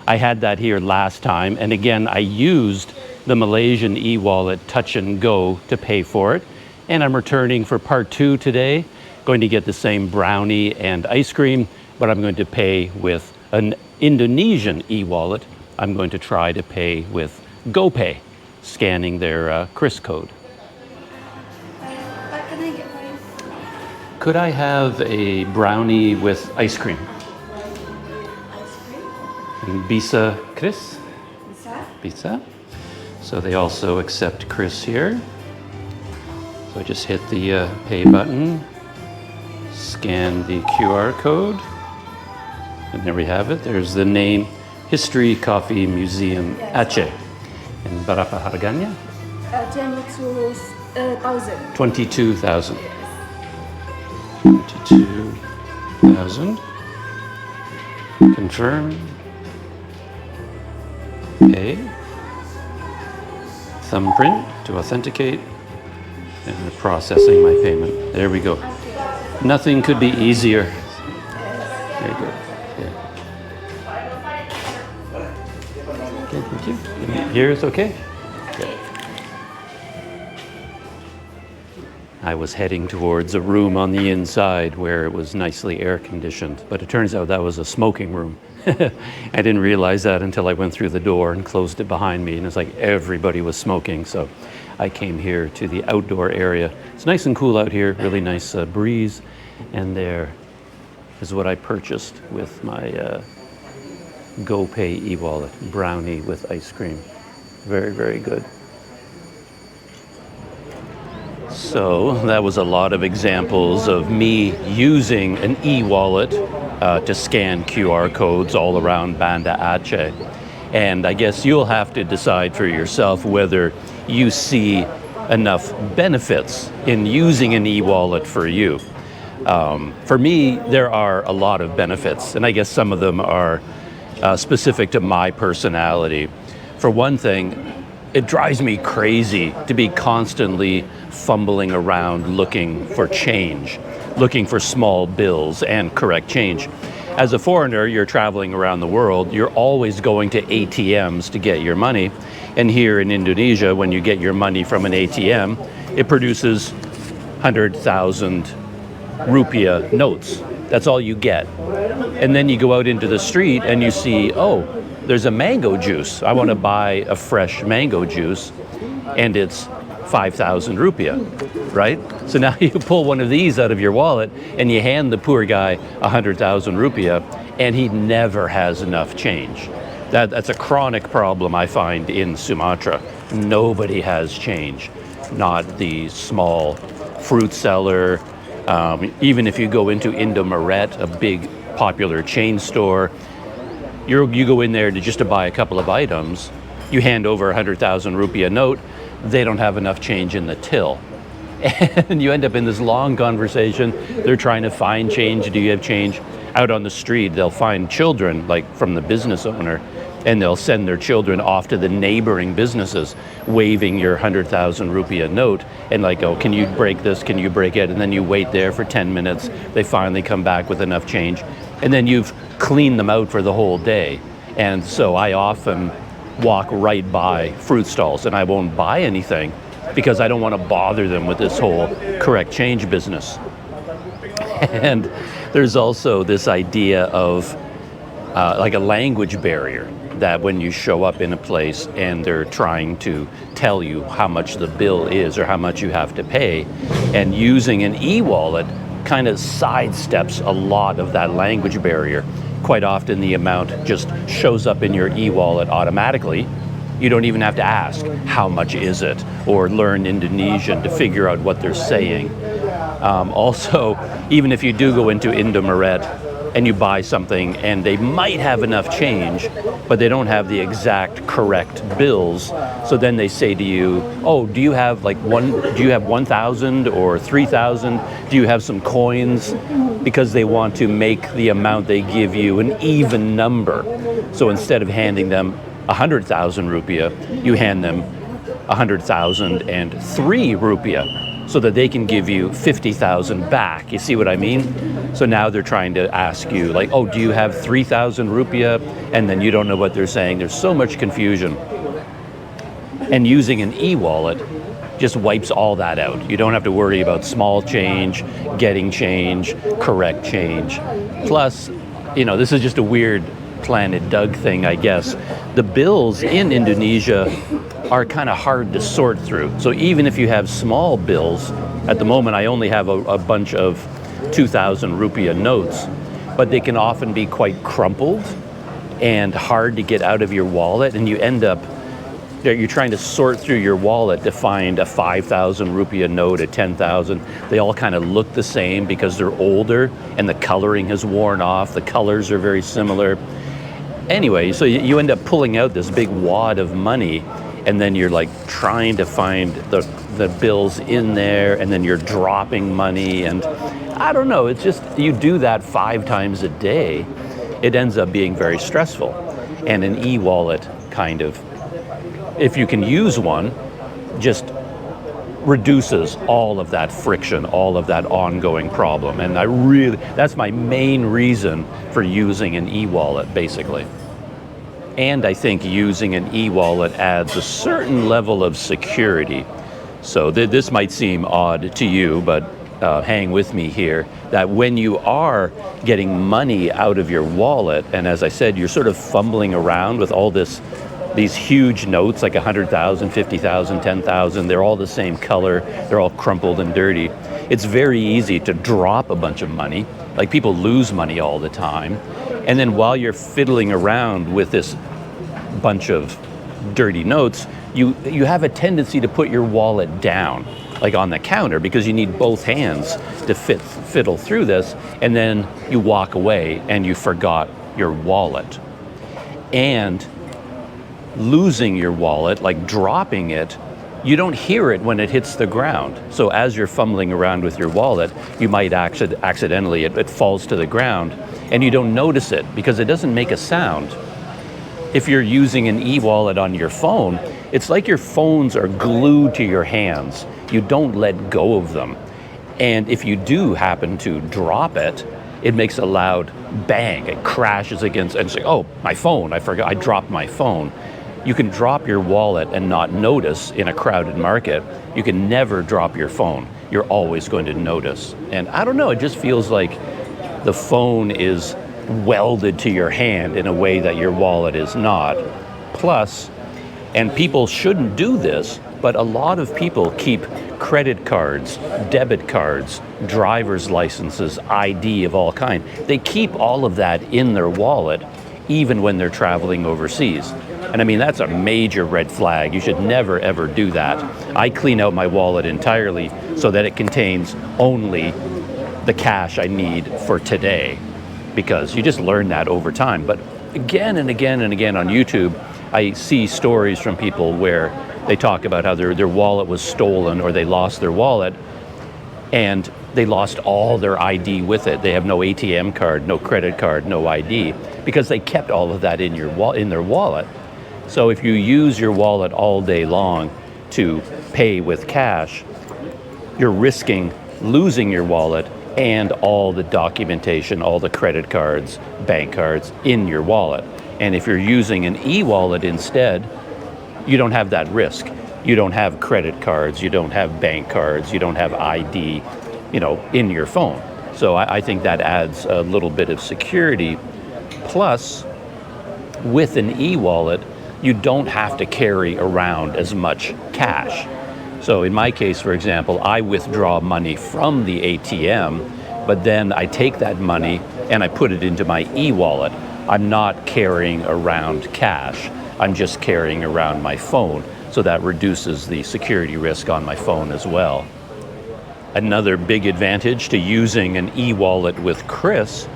A: I had that here last time, and again, I used the Malaysian e-wallet Touch and Go to pay for it. And I'm returning for part 2 today. Going to get the same brownie and ice cream, but I'm going to pay with an Indonesian e-wallet. I'm going to try to pay with GoPay, scanning their QRIS code.
C: What can I get for you?
A: Could I have a brownie with ice cream?
C: Ice cream?
A: And Bisa QRIS?
C: Bisa?
A: Bisa. So they also accept QRIS here. So I just hit the pay button, scan the QR code, and there we have it. There's the name, History Coffee Museum Aceh. And berapa harganya?
C: 22,000.
A: 22,000. 22,000. Confirm. Pay. Thumbprint to authenticate. And we're processing my payment. There we go. Nothing could be easier. Very good. Yeah. Okay, thank you. Here it's okay? Okay. I was heading towards a room on the inside where it was nicely air conditioned, but it turns out that was a smoking room. I didn't realize that until I went through the door and closed it behind me, and it's like everybody was smoking, so I came here to the outdoor area. It's nice and cool out here, really nice breeze, and there is what I purchased with my GoPay e-wallet, brownie with ice cream. Very, very good. So that was a lot of examples of me using an e-wallet to scan QR codes all around Banda Aceh. And I guess you'll have to decide for yourself whether you see enough benefits in using an e-wallet for you. For me, there are a lot of benefits, and I guess some of them are specific to my personality. For one thing, it drives me crazy to be constantly fumbling around looking for change, looking for small bills and correct change. As a foreigner, you're traveling around the world, you're always going to ATMs to get your money. And here in Indonesia, when you get your money from an ATM, it produces 100,000 rupiah notes. That's all you get. And then you go out into the street and you see, oh, there's a mango juice. I want to buy a fresh mango juice, and it's 5,000 rupiah, right? So now you pull one of these out of your wallet and you hand the poor guy 100,000 rupiah, and he never has enough change. That's a chronic problem I find in Sumatra. Nobody has change, not the small fruit seller. Even if you go into Indomaret, a big popular chain store, you go in there just to buy a couple of items, you hand over 100,000 rupiah note, they don't have enough change in the till. And you end up in this long conversation. They're trying to find change. Do you have change? Out on the street, they'll find children, like from the business owner, and they'll send their children off to the neighboring businesses, waving your 100,000 rupiah note, and like, oh, can you break this? Can you break it? And then you wait there for 10 minutes. They finally come back with enough change. And then you've cleaned them out for the whole day. And so I often walk right by fruit stalls and I won't buy anything because I don't want to bother them with this whole correct change business. And there's also this idea of like a language barrier, that when you show up in a place and they're trying to tell you how much the bill is or how much you have to pay, and using an e-wallet kind of sidesteps a lot of that language barrier. Quite often the amount just shows up in your e-wallet automatically. You don't even have to ask, how much is it? Or learn Indonesian to figure out what they're saying. Also, even if you do go into Indomaret and you buy something and they might have enough change, but they don't have the exact correct bills. So then they say to you, oh, do you have 1,000 or 3,000? Do you have some coins? Because they want to make the amount they give you an even number. So instead of handing them 100,000 rupiah, you hand them 100,003 rupiah. so that they can give you 50,000 back. You see what I mean? So now they're trying to ask you like, oh, do you have 3,000 rupiah? And then you don't know what they're saying. There's so much confusion. And using an e-wallet just wipes all that out. You don't have to worry about small change, getting change, correct change. Plus, you know, this is just a weird Planet Doug thing, I guess. The bills in Indonesia are kind of hard to sort through. So even if you have small bills, at the moment I only have a bunch of 2,000 rupiah notes, but they can often be quite crumpled and hard to get out of your wallet, and you end up you're trying to sort through your wallet to find a 5,000 rupiah note, a 10,000. They all kind of look the same because they're older and the coloring has worn off. The colors are very similar. Anyway, so you end up pulling out this big wad of money, and then you're like trying to find the bills in there, and then you're dropping money, and I don't know, it's just, you do that 5 times a day, it ends up being very stressful. And an e-wallet kind of, if you can use one, just reduces all of that friction, all of that ongoing problem. And that's my main reason for using an e-wallet, basically. And I think using an e-wallet adds a certain level of security. So this might seem odd to you, but hang with me here, that when you are getting money out of your wallet, and as I said, you're sort of fumbling around with all these huge notes, like 100,000, 50,000, 10,000, they're all the same color, they're all crumpled and dirty. It's very easy to drop a bunch of money, like people lose money all the time. And then while you're fiddling around with this bunch of dirty notes, you have a tendency to put your wallet down, like on the counter, because you need both hands to fiddle through this, and then you walk away and you forgot your wallet. And losing your wallet, like dropping it, you don't hear it when it hits the ground. So as you're fumbling around with your wallet, you might accidentally, it falls to the ground, and you don't notice it because it doesn't make a sound. If you're using an e-wallet on your phone, it's like your phones are glued to your hands. You don't let go of them. And if you do happen to drop it, it makes a loud bang. It crashes against, and it's like, oh, my phone, I forgot, I dropped my phone. You can drop your wallet and not notice in a crowded market. You can never drop your phone. You're always going to notice. And I don't know, it just feels like the phone is welded to your hand in a way that your wallet is not. Plus, and people shouldn't do this, but a lot of people keep credit cards, debit cards, driver's licenses, ID of all kinds. They keep all of that in their wallet, even when they're traveling overseas. And I mean, that's a major red flag. You should never, ever do that. I clean out my wallet entirely so that it contains only the cash I need for today, because you just learn that over time. But again and again and again on YouTube, I see stories from people where they talk about how their wallet was stolen, or they lost their wallet and they lost all their ID with it. They have no ATM card, no credit card, no ID, because they kept all of that in their wallet. So if you use your wallet all day long to pay with cash, you're risking losing your wallet and all the documentation, all the credit cards, bank cards in your wallet. And if you're using an e-wallet instead, you don't have that risk. You don't have credit cards, you don't have bank cards, you don't have ID, in your phone. So I think that adds a little bit of security. Plus, with an e-wallet, you don't have to carry around as much cash. So in my case, for example, I withdraw money from the ATM, but then I take that money and I put it into my e-wallet. I'm not carrying around cash. I'm just carrying around my phone. So that reduces the security risk on my phone as well. Another big advantage to using an e-wallet with QRIS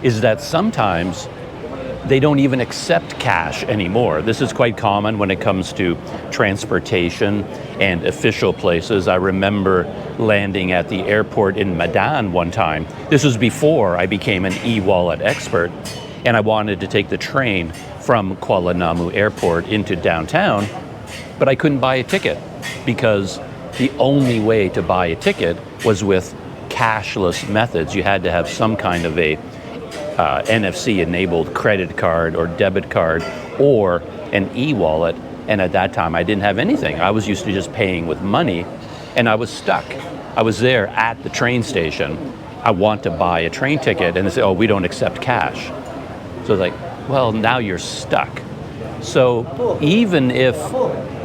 A: is that sometimes they don't even accept cash anymore. This is quite common when it comes to transportation and official places. I remember landing at the airport in Medan one time. This was before I became an e-wallet expert, and I wanted to take the train from Kuala Namu Airport into downtown, but I couldn't buy a ticket because the only way to buy a ticket was with cashless methods. You had to have some kind of a NFC-enabled credit card or debit card or an e-wallet. And at that time, I didn't have anything. I was used to just paying with money, and I was stuck. I was there at the train station. I want to buy a train ticket, and they say, oh, we don't accept cash. So it's like, well, now you're stuck. So even if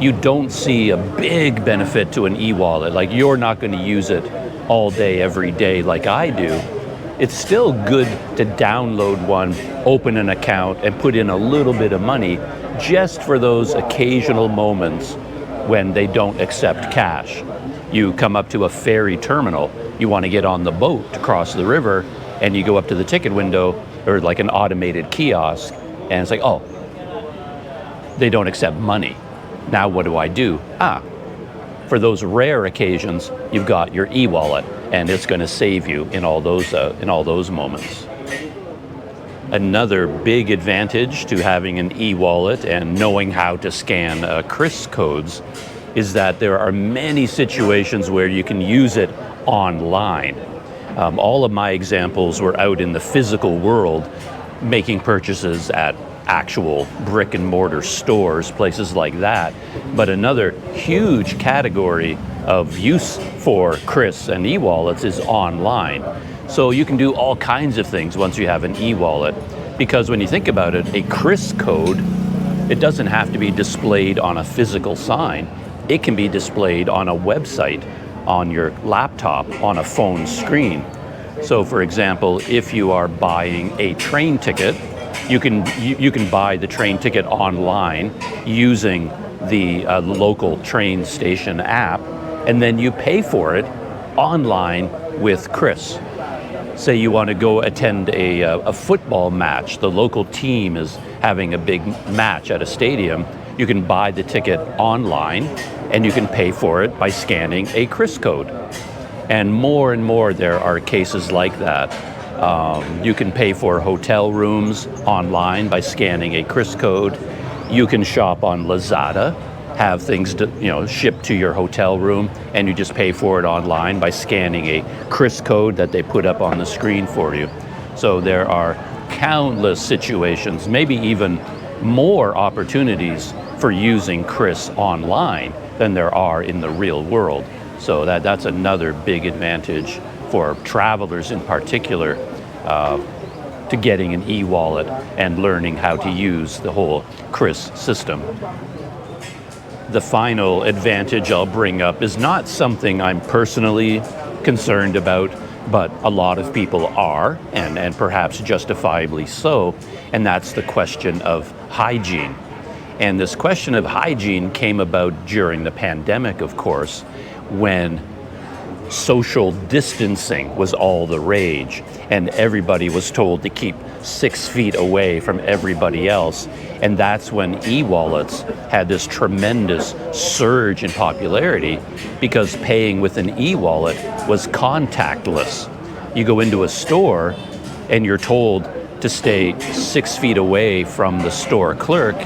A: you don't see a big benefit to an e-wallet, like you're not going to use it all day, every day like I do, it's still good to download one, open an account, and put in a little bit of money just for those occasional moments when they don't accept cash. You come up to a ferry terminal, you want to get on the boat to cross the river, and you go up to the ticket window, or like an automated kiosk, and it's like, oh, they don't accept money. Now what do I do? For those rare occasions, you've got your e-wallet, and it's going to save you in all those moments. Another big advantage to having an e-wallet and knowing how to scan QRIS codes is that there are many situations where you can use it online. All of my examples were out in the physical world, making purchases at actual brick and mortar stores, places like that. But another huge category of use for QRIS and e-wallets is online. So you can do all kinds of things once you have an e-wallet, because when you think about it, a QRIS code, it doesn't have to be displayed on a physical sign. It can be displayed on a website, on your laptop, on a phone screen. So for example, if you are buying a train ticket, you can buy the train ticket online using the local train station app, and then you pay for it online with QRIS. Say you want to go attend a football match, the local team is having a big match at a stadium, you can buy the ticket online and you can pay for it by scanning a QRIS code. And more there are cases like that. You can pay for hotel rooms online by scanning a QRIS code. You can shop on Lazada, have things shipped to your hotel room, and you just pay for it online by scanning a QRIS code that they put up on the screen for you. So there are countless situations, maybe even more opportunities for using QRIS online than there are in the real world. So that's another big advantage for travelers in particular to getting an e-wallet and learning how to use the whole QRIS system. The final advantage I'll bring up is not something I'm personally concerned about, but a lot of people are, and perhaps justifiably so, and that's the question of hygiene. And this question of hygiene came about during the pandemic, of course, when social distancing was all the rage, and everybody was told to keep 6 feet away from everybody else. And that's when e-wallets had this tremendous surge in popularity, because paying with an e-wallet was contactless. You go into a store and you're told to stay 6 feet away from the store clerk.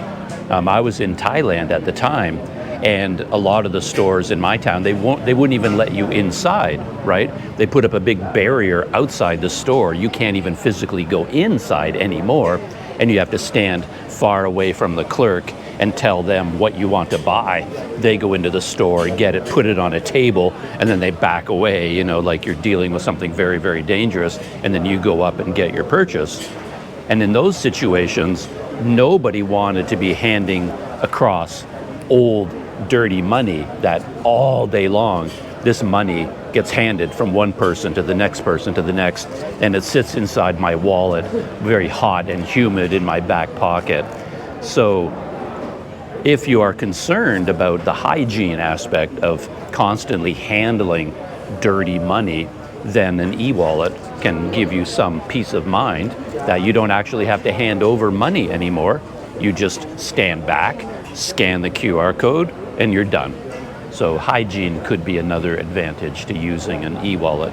A: I was in Thailand at the time, and a lot of the stores in my town, they wouldn't even let you inside, right? They put up a big barrier outside the store. You can't even physically go inside anymore, and you have to stand far away from the clerk and tell them what you want to buy. They go into the store, get it, put it on a table, and then they back away, like you're dealing with something very, very dangerous, and then you go up and get your purchase. And in those situations, nobody wanted to be handing across old, dirty money that all day long this money gets handed from one person to the next person to the next, and it sits inside my wallet, very hot and humid in my back pocket. So if you are concerned about the hygiene aspect of constantly handling dirty money, then an e-wallet can give you some peace of mind that you don't actually have to hand over money anymore. You just stand back, scan the QR code, and you're done. So hygiene could be another advantage to using an e-wallet.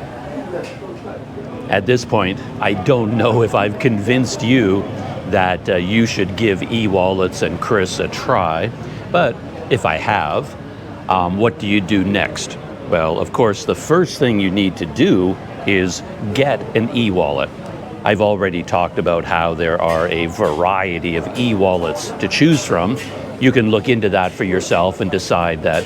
A: At this point, I don't know if I've convinced you that you should give e-wallets and QRIS a try, but if I have, what do you do next? Well, of course, the first thing you need to do is get an e-wallet. I've already talked about how there are a variety of e-wallets to choose from. You can look into that for yourself and decide that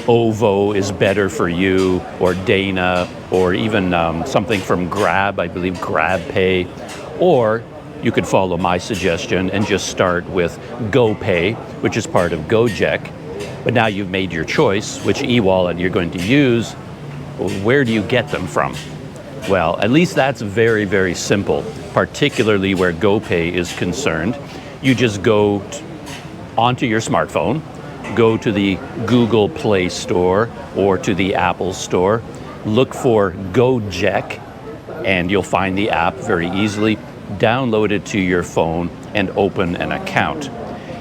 A: OVO is better for you, or Dana, or even something from Grab, I believe GrabPay. Or you could follow my suggestion and just start with GoPay, which is part of GoJek. But now you've made your choice, which e-wallet you're going to use. Where do you get them from? Well, at least that's very, very simple, particularly where GoPay is concerned. You just go onto your smartphone, go to the Google Play Store or to the Apple Store, look for GoJek, and you'll find the app very easily. Download it to your phone and open an account.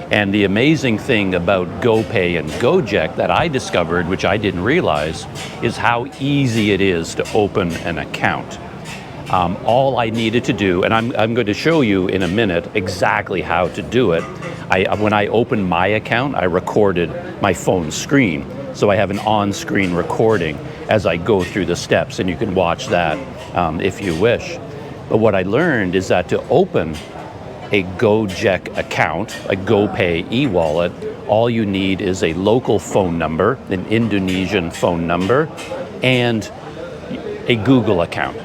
A: And the amazing thing about GoPay and GoJek that I discovered, which I didn't realize, is how easy it is to open an account. All I needed to do, and I'm going to show you in a minute exactly how to do it. When I opened my account, I recorded my phone screen. So I have an on-screen recording as I go through the steps, and you can watch that if you wish. But what I learned is that to open a GoJek account, a GoPay e-wallet, all you need is a local phone number, an Indonesian phone number, and a Google account.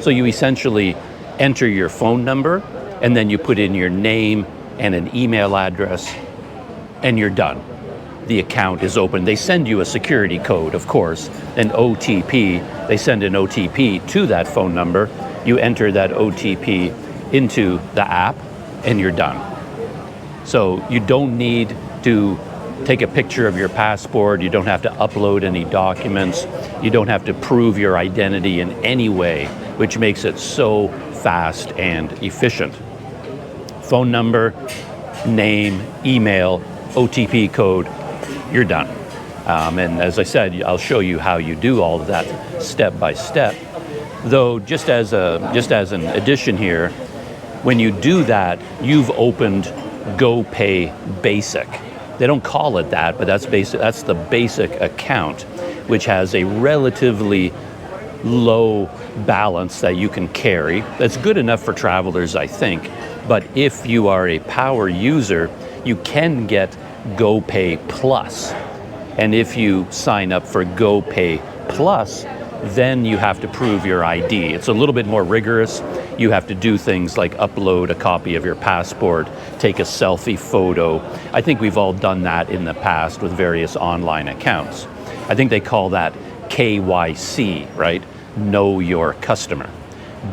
A: So you essentially enter your phone number, and then you put in your name and an email address, and you're done. The account is open. They send you a security code, of course, an OTP. They send an OTP to that phone number. You enter that OTP into the app, and you're done. So you don't need to take a picture of your passport. You don't have to upload any documents. You don't have to prove your identity in any way, which makes it so fast and efficient. Phone number, name, email, OTP code, you're done. And as I said, I'll show you how you do all of that step by step. Though, just as an addition here, when you do that, you've opened GoPay Basic. They don't call it that, but that's basic. That's the basic account, which has a relatively low balance that you can carry. That's good enough for travelers, I think. But if you are a power user, you can get GoPay Plus. And if you sign up for GoPay Plus, then you have to prove your ID. It's a little bit more rigorous. You have to do things like upload a copy of your passport, take a selfie photo. I think we've all done that in the past with various online accounts. I think they call that KYC, right? Know your customer.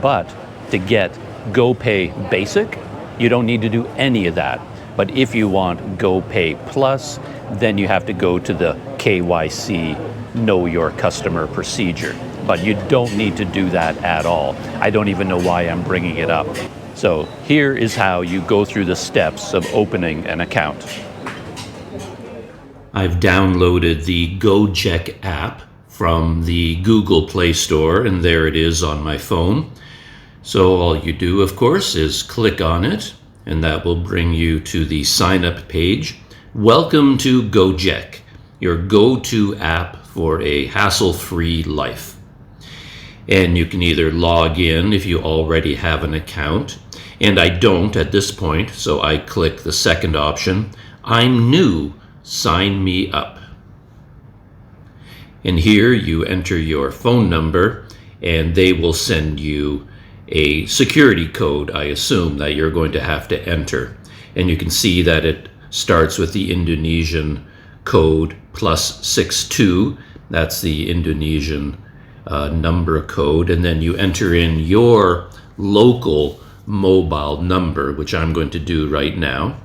A: But to get GoPay Basic, you don't need to do any of that. But if you want GoPay Plus, then you have to go to the KYC Know Your Customer procedure. But you don't need to do that at all. I don't even know why I'm bringing it up. So here is how you go through the steps of opening an account. I've downloaded the GoJek app from the Google Play Store, and there it is on my phone. So all you do, of course, is click on it, and that will bring you to the sign-up page. Welcome to GoJek, your go-to app for a hassle-free life. And you can either log in if you already have an account, and I don't at this point, so I click the second option, I'm new, sign me up. And here you enter your phone number, and they will send you a security code, I assume, that you're going to have to enter. And you can see that it starts with the Indonesian code +62. That's the Indonesian number code. And then you enter in your local mobile number, which I'm going to do right now.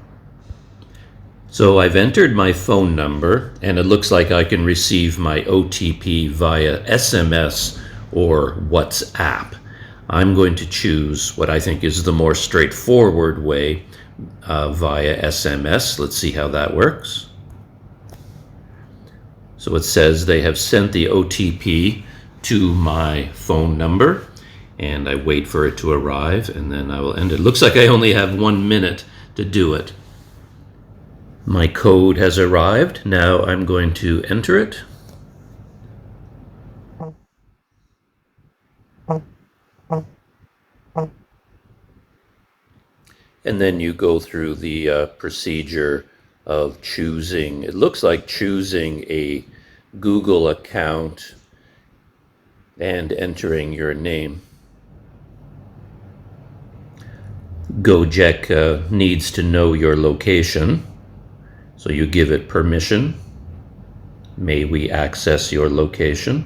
A: So I've entered my phone number, and it looks like I can receive my OTP via SMS or WhatsApp. I'm going to choose what I think is the more straightforward way via SMS. Let's see how that works. So it says they have sent the OTP to my phone number, and I wait for it to arrive, and then I will end it. Looks like I only have 1 minute to do it. My code has arrived. Now I'm going to enter it. And then you go through the procedure of choosing, it looks like choosing a Google account and entering your name. GoJek needs to know your location, so you give it permission. May we access your location?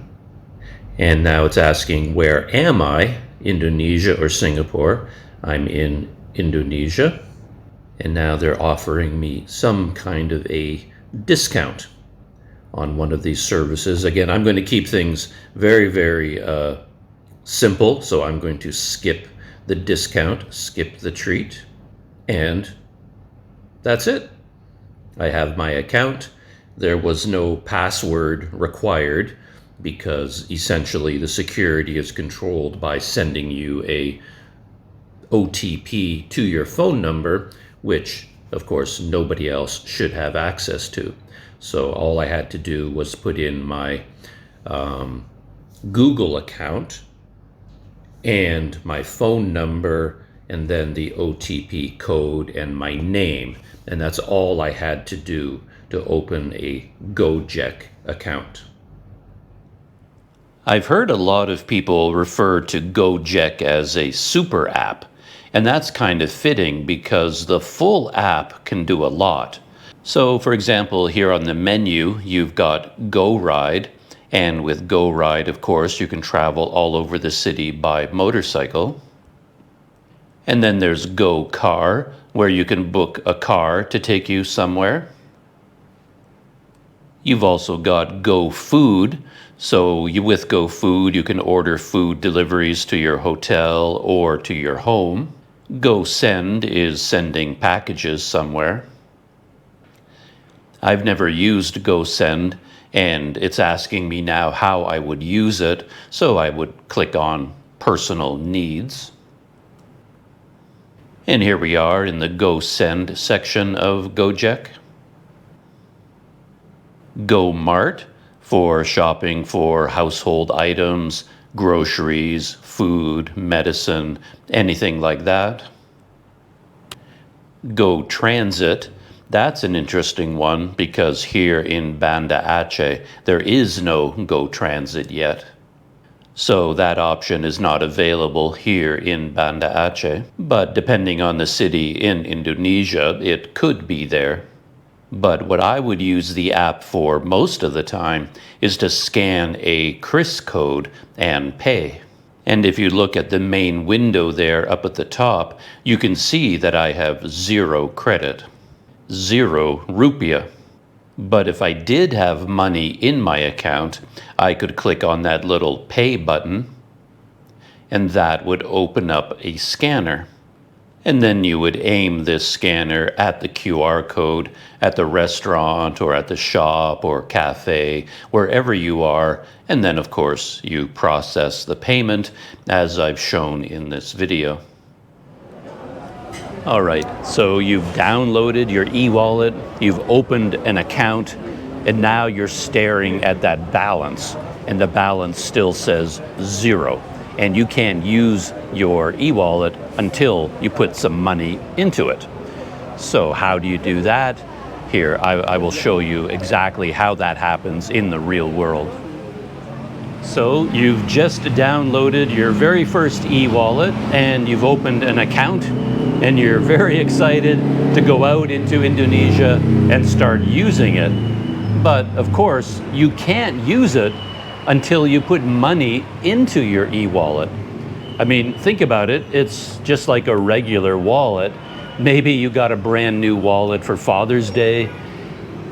A: And now it's asking, where am I? Indonesia or Singapore? I'm in Indonesia. And now they're offering me some kind of a discount on one of these services. Again, I'm going to keep things very, very simple. So I'm going to skip the discount, skip the treat, and that's it. I have my account. There was no password required because essentially the security is controlled by sending you a OTP to your phone number, which of course nobody else should have access to. So all I had to do was put in my Google account and my phone number and then the OTP code and my name. And that's all I had to do to open a GoJek account. I've heard a lot of people refer to GoJek as a super app, and that's kind of fitting because the full app can do a lot. So for example, here on the menu, you've got GoRide, and with GoRide, of course, you can travel all over the city by motorcycle. And then there's GoCar, where you can book a car to take you somewhere. You've also got GoFood, so with GoFood, you can order food deliveries to your hotel or to your home. GoSend is sending packages somewhere. I've never used GoSend, and it's asking me now how I would use it, so I would click on Personal Needs. And here we are in the GoSend section of GoJek. GoMart for shopping for household items, groceries, food, medicine, anything like that. GoTransit, that's an interesting one because here in Banda Aceh, there is no GoTransit yet. So that option is not available here in Banda Aceh, but depending on the city in Indonesia, it could be there. But what I would use the app for most of the time is to scan a QRIS code and pay. And if you look at the main window there up at the top, you can see that I have 0 credit, 0 rupiah. But if I did have money in my account, I could click on that little pay button, and that would open up a scanner. And then you would aim this scanner at the QR code at the restaurant or at the shop or cafe, wherever you are. And then, of course, you process the payment as I've shown in this video. All right, so you've downloaded your e-wallet, you've opened an account, and now you're staring at that balance. And the balance still says 0. And you can't use your e-wallet until you put some money into it. So how do you do that? Here, I will show you exactly how that happens in the real world. So you've just downloaded your very first e-wallet and you've opened an account and you're very excited to go out into Indonesia and start using it. But of course, you can't use it until you put money into your e-wallet. I mean, think about it. It's just like a regular wallet. Maybe you got a brand new wallet for Father's Day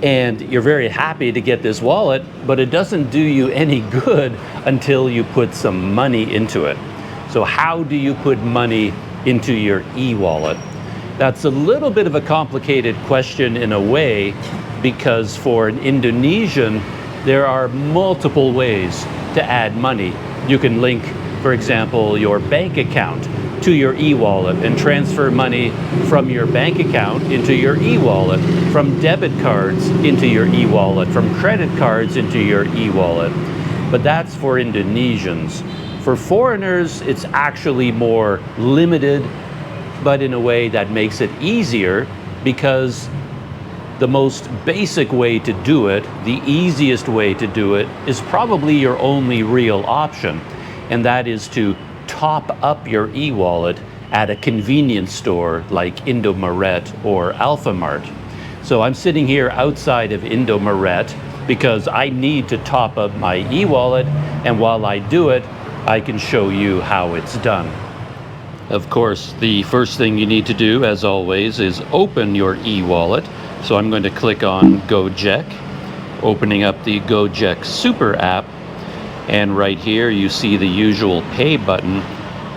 A: and you're very happy to get this wallet, but it doesn't do you any good until you put some money into it. So how do you put money into your e-wallet? That's a little bit of a complicated question in a way, because for an Indonesian, there are multiple ways to add money. You can link, for example, your bank account to your e-wallet and transfer money from your bank account into your e-wallet, from debit cards into your e-wallet, from credit cards into your e-wallet. But that's for Indonesians. For foreigners, it's actually more limited. but in a way that makes it easier, because the most basic way to do it, the easiest way to do it, is probably your only real option, and that is to top up your e-wallet at a convenience store like Indomaret or Alphamart. So I'm sitting here outside of Indomaret because I need to top up my e-wallet, and while I do it, I can show you how it's done. Of course, the first thing you need to do, as always, is open your e-wallet. So I'm going to click on GoJek, opening up the GoJek Super app, and right here you see the usual pay button,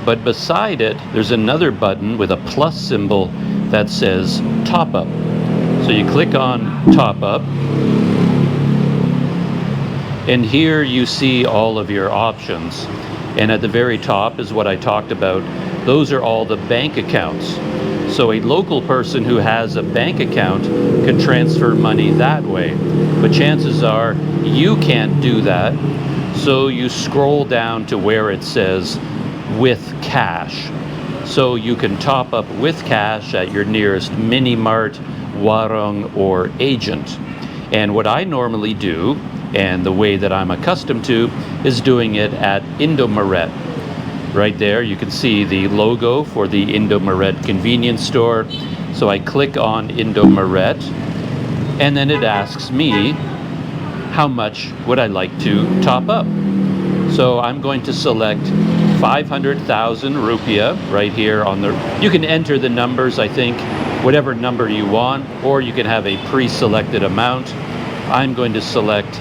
A: but beside it there's another button with a plus symbol that says top up. So you click on top up, and here you see all of your options, and at the very top is what I talked about. Those are all the bank accounts. So a local person who has a bank account can transfer money that way, but chances are you can't do that. So you scroll down to where it says with cash. So you can top up with cash at your nearest mini mart, warung, or agent. And what I normally do, and the way that I'm accustomed to, is doing it at Indomaret. Right there you can see the logo for the Indomaret convenience store. So I click on Indomaret, and then it asks me how much would I like to top up. So I'm going to select 500,000 rupiah right here on the, you can enter the numbers, I think, whatever number you want, or you can have a pre-selected amount. I'm going to select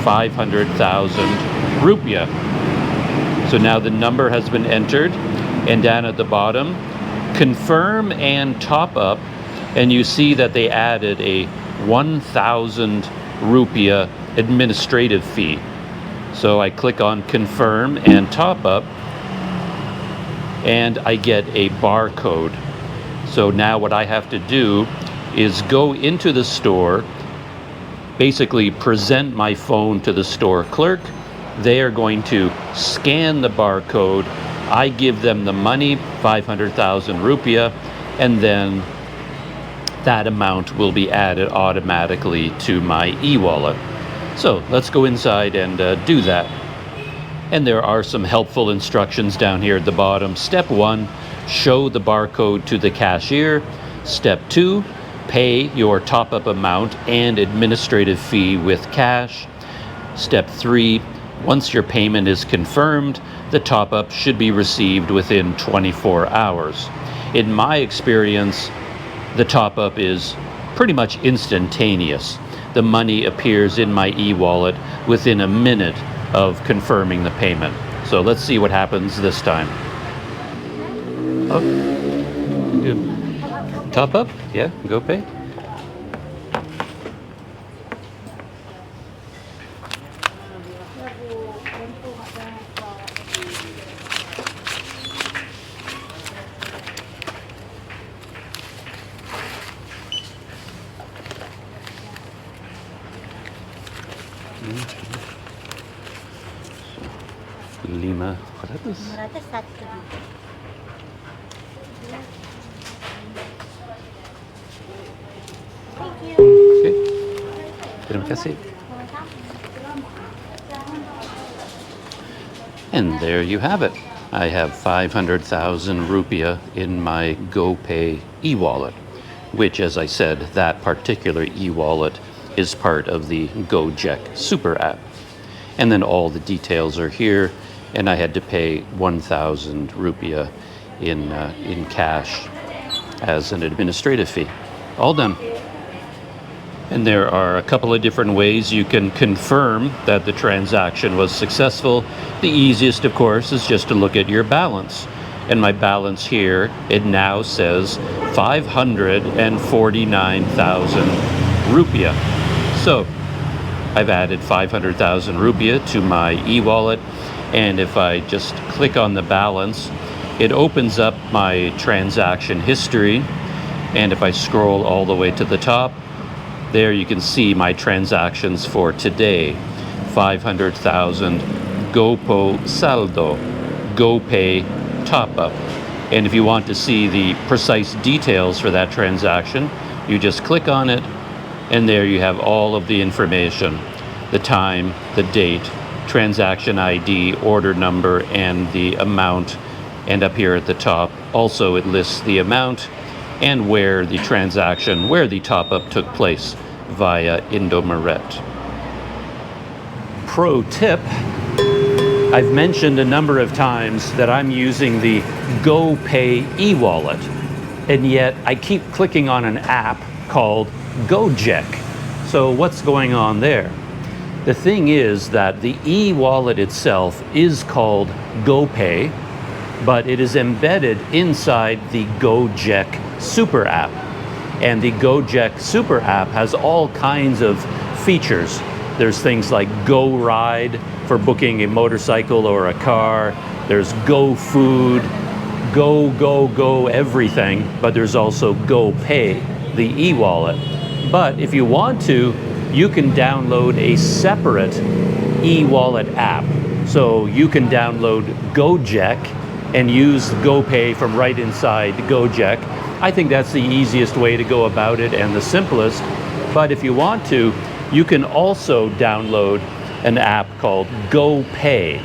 A: 500,000 rupiah. So now the number has been entered, and down at the bottom, confirm and top up, and you see that they added a 1,000 rupiah administrative fee. So I click on confirm and top up, and I get a barcode. So now what I have to do is go into the store, basically present my phone to the store clerk. They are going to scan the barcode. I give them the money, 500,000 rupiah, and then that amount will be added automatically to my e-wallet. So let's go inside and do that. And there are some helpful instructions down here at the bottom. Step 1, show the barcode to the cashier. Step 2, pay your top-up amount and administrative fee with cash. Step 3, once your payment is confirmed, the top-up should be received within 24 hours. In my experience, the top-up is pretty much instantaneous. The money appears in my e-wallet within a minute of confirming the payment. So let's see what happens this time. Oh, good. Top up? Yeah, GoPay. Lima ratus.
C: 501. Thank you.
A: Okay. Terima kasih. And there you have it. I have 500,000 rupiah in my GoPay e-wallet, which, as I said, that particular e-wallet is part of the GoJek Super app. And then all the details are here, and I had to pay 1,000 rupiah in cash as an administrative fee. All done. And there are a couple of different ways you can confirm that the transaction was successful. The easiest, of course, is just to look at your balance. And my balance here, it now says 549,000 rupiah. So I've added 500,000 rupiah to my e-wallet, and if I just click on the balance, it opens up my transaction history, and if I scroll all the way to the top, there you can see my transactions for today. 500,000 GoPay saldo, GoPay top up. And if you want to see the precise details for that transaction, you just click on it, and there you have all of the information, the time, the date, transaction ID, order number, and the amount. And up here at the top, also it lists the amount and where the transaction, where the top-up took place via Indomaret. Pro tip, I've mentioned a number of times that I'm using the GoPay e-wallet, and yet I keep clicking on an app called GoJek. So what's going on there? The thing is that the e-wallet itself is called GoPay, but it is embedded inside the GoJek Super app. And the GoJek Super app has all kinds of features. There's things like Go Ride for booking a motorcycle or a car. There's Go Food, Go everything, but there's also GoPay, the e-wallet. But if you want to, you can download a separate e-wallet app. So you can download GoJek and use GoPay from right inside GoJek. I think that's the easiest way to go about it and the simplest. But if you want to, you can also download an app called GoPay.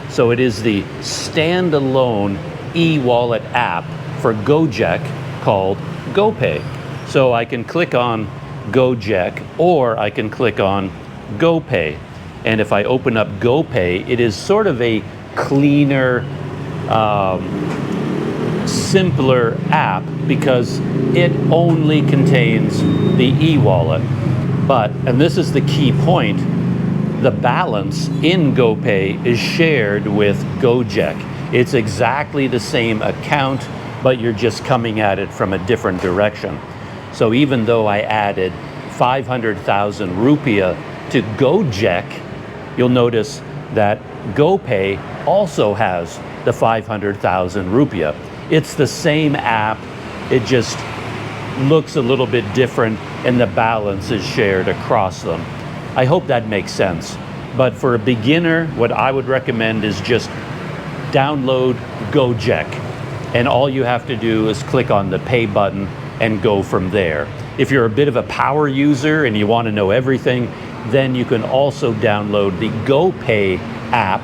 A: So it is the standalone e-wallet app for GoJek called GoPay. So I can click on GoJek or I can click on GoPay. And if I open up GoPay, it is sort of a cleaner, simpler app because it only contains the e-wallet. But, and this is the key point, the balance in GoPay is shared with GoJek. It's exactly the same account, but you're just coming at it from a different direction. So even though I added 500,000 rupiah to GoJek, you'll notice that GoPay also has the 500,000 rupiah. It's the same app, it just looks a little bit different and the balance is shared across them. I hope that makes sense. But for a beginner, what I would recommend is just download GoJek. And all you have to do is click on the pay button and go from there. If you're a bit of a power user and you want to know everything, then you can also download the GoPay app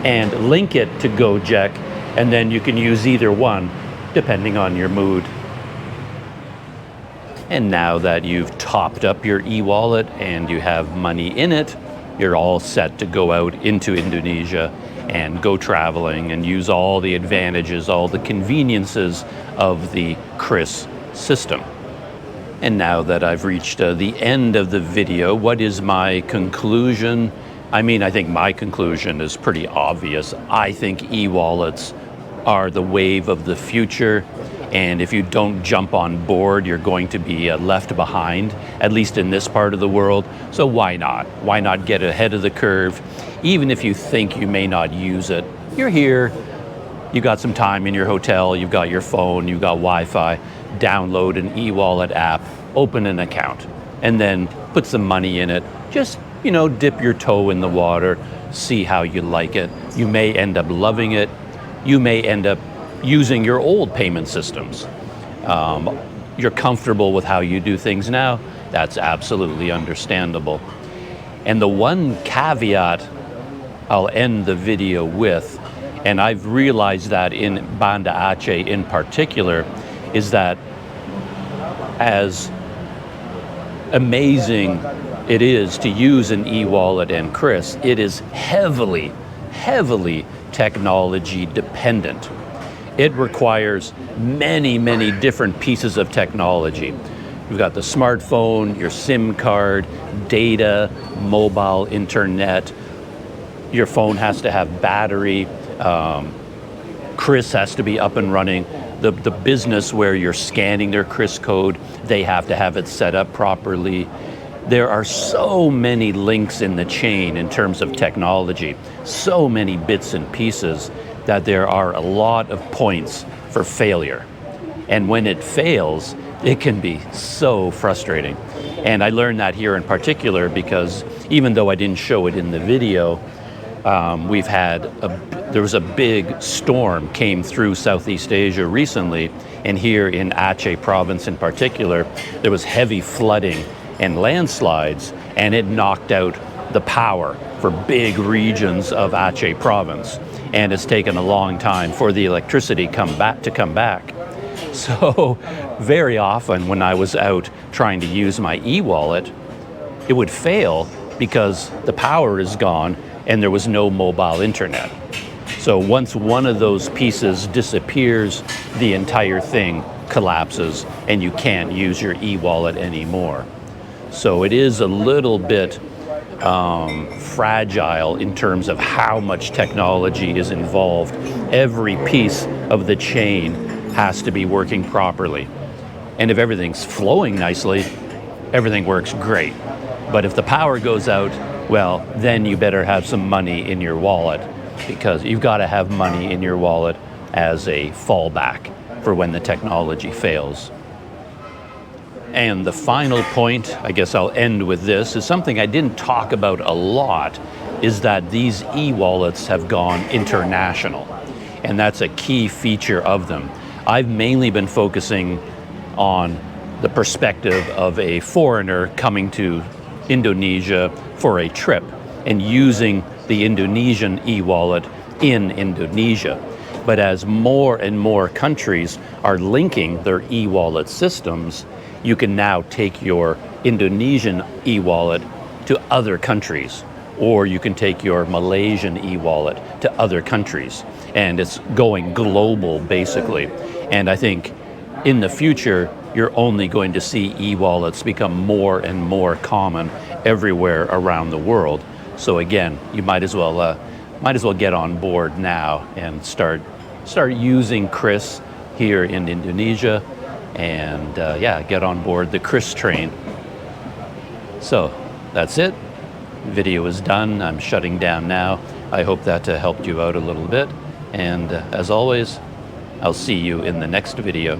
A: and link it to GoJek, and then you can use either one depending on your mood. And now that you've topped up your e-wallet and you have money in it, you're all set to go out into Indonesia and go traveling and use all the advantages, all the conveniences of the QRIS system. And now that I've reached the end of the video, what is my conclusion? I mean, I think my conclusion is pretty obvious. I think e-wallets are the wave of the future. And if you don't jump on board, you're going to be left behind, at least in this part of the world. So why not? Why not get ahead of the curve? Even if you think you may not use it, you're here, you got some time in your hotel, you've got your phone, you've got Wi-Fi, download an e-wallet app, open an account, and then put some money in it. Just, you know, dip your toe in the water, see how you like it. You may end up loving it. You may end up using your old payment systems. You're comfortable with how you do things now. That's absolutely understandable. And the one caveat I'll end the video with, and I've realized that in Banda Aceh in particular, is that as amazing it is to use an e-wallet and QRIS, it is heavily, heavily technology dependent. It requires many, many different pieces of technology. You've got the smartphone, your SIM card, data, mobile internet. Your phone has to have battery. QRIS has to be up and running. The business where you're scanning their QRIS code, they have to have it set up properly. There are so many links in the chain in terms of technology, so many bits and pieces, that there are a lot of points for failure. And when it fails, it can be so frustrating. And I learned that here in particular because even though I didn't show it in the video, we've had there was a big storm came through Southeast Asia recently, and here in Aceh province in particular, there was heavy flooding and landslides, and it knocked out the power for big regions of Aceh province. And it's taken a long time for the electricity to come back. So very often when I was out trying to use my e-wallet, it would fail because the power is gone and there was no mobile internet. So once one of those pieces disappears, the entire thing collapses and you can't use your e-wallet anymore. So it is a little bit fragile in terms of how much technology is involved. Every piece of the chain has to be working properly. And if everything's flowing nicely, everything works great. But if the power goes out, well, then you better have some money in your wallet, because you've got to have money in your wallet as a fallback for when the technology fails. And the final point, I guess I'll end with this, is something I didn't talk about a lot, is that these e-wallets have gone international. And that's a key feature of them. I've mainly been focusing on the perspective of a foreigner coming to Indonesia for a trip and using the Indonesian e-wallet in Indonesia. But as more and more countries are linking their e-wallet systems, you can now take your Indonesian e-wallet to other countries, or you can take your Malaysian e-wallet to other countries. And it's going global, basically. And I think in the future, you're only going to see e-wallets become more and more common everywhere around the world. So again, you might as well get on board now and start using QRIS here in Indonesia, and get on board the QRIS train. So that's it. Video is done. I'm shutting down now. I hope that helped you out a little bit. And as always, I'll see you in the next video.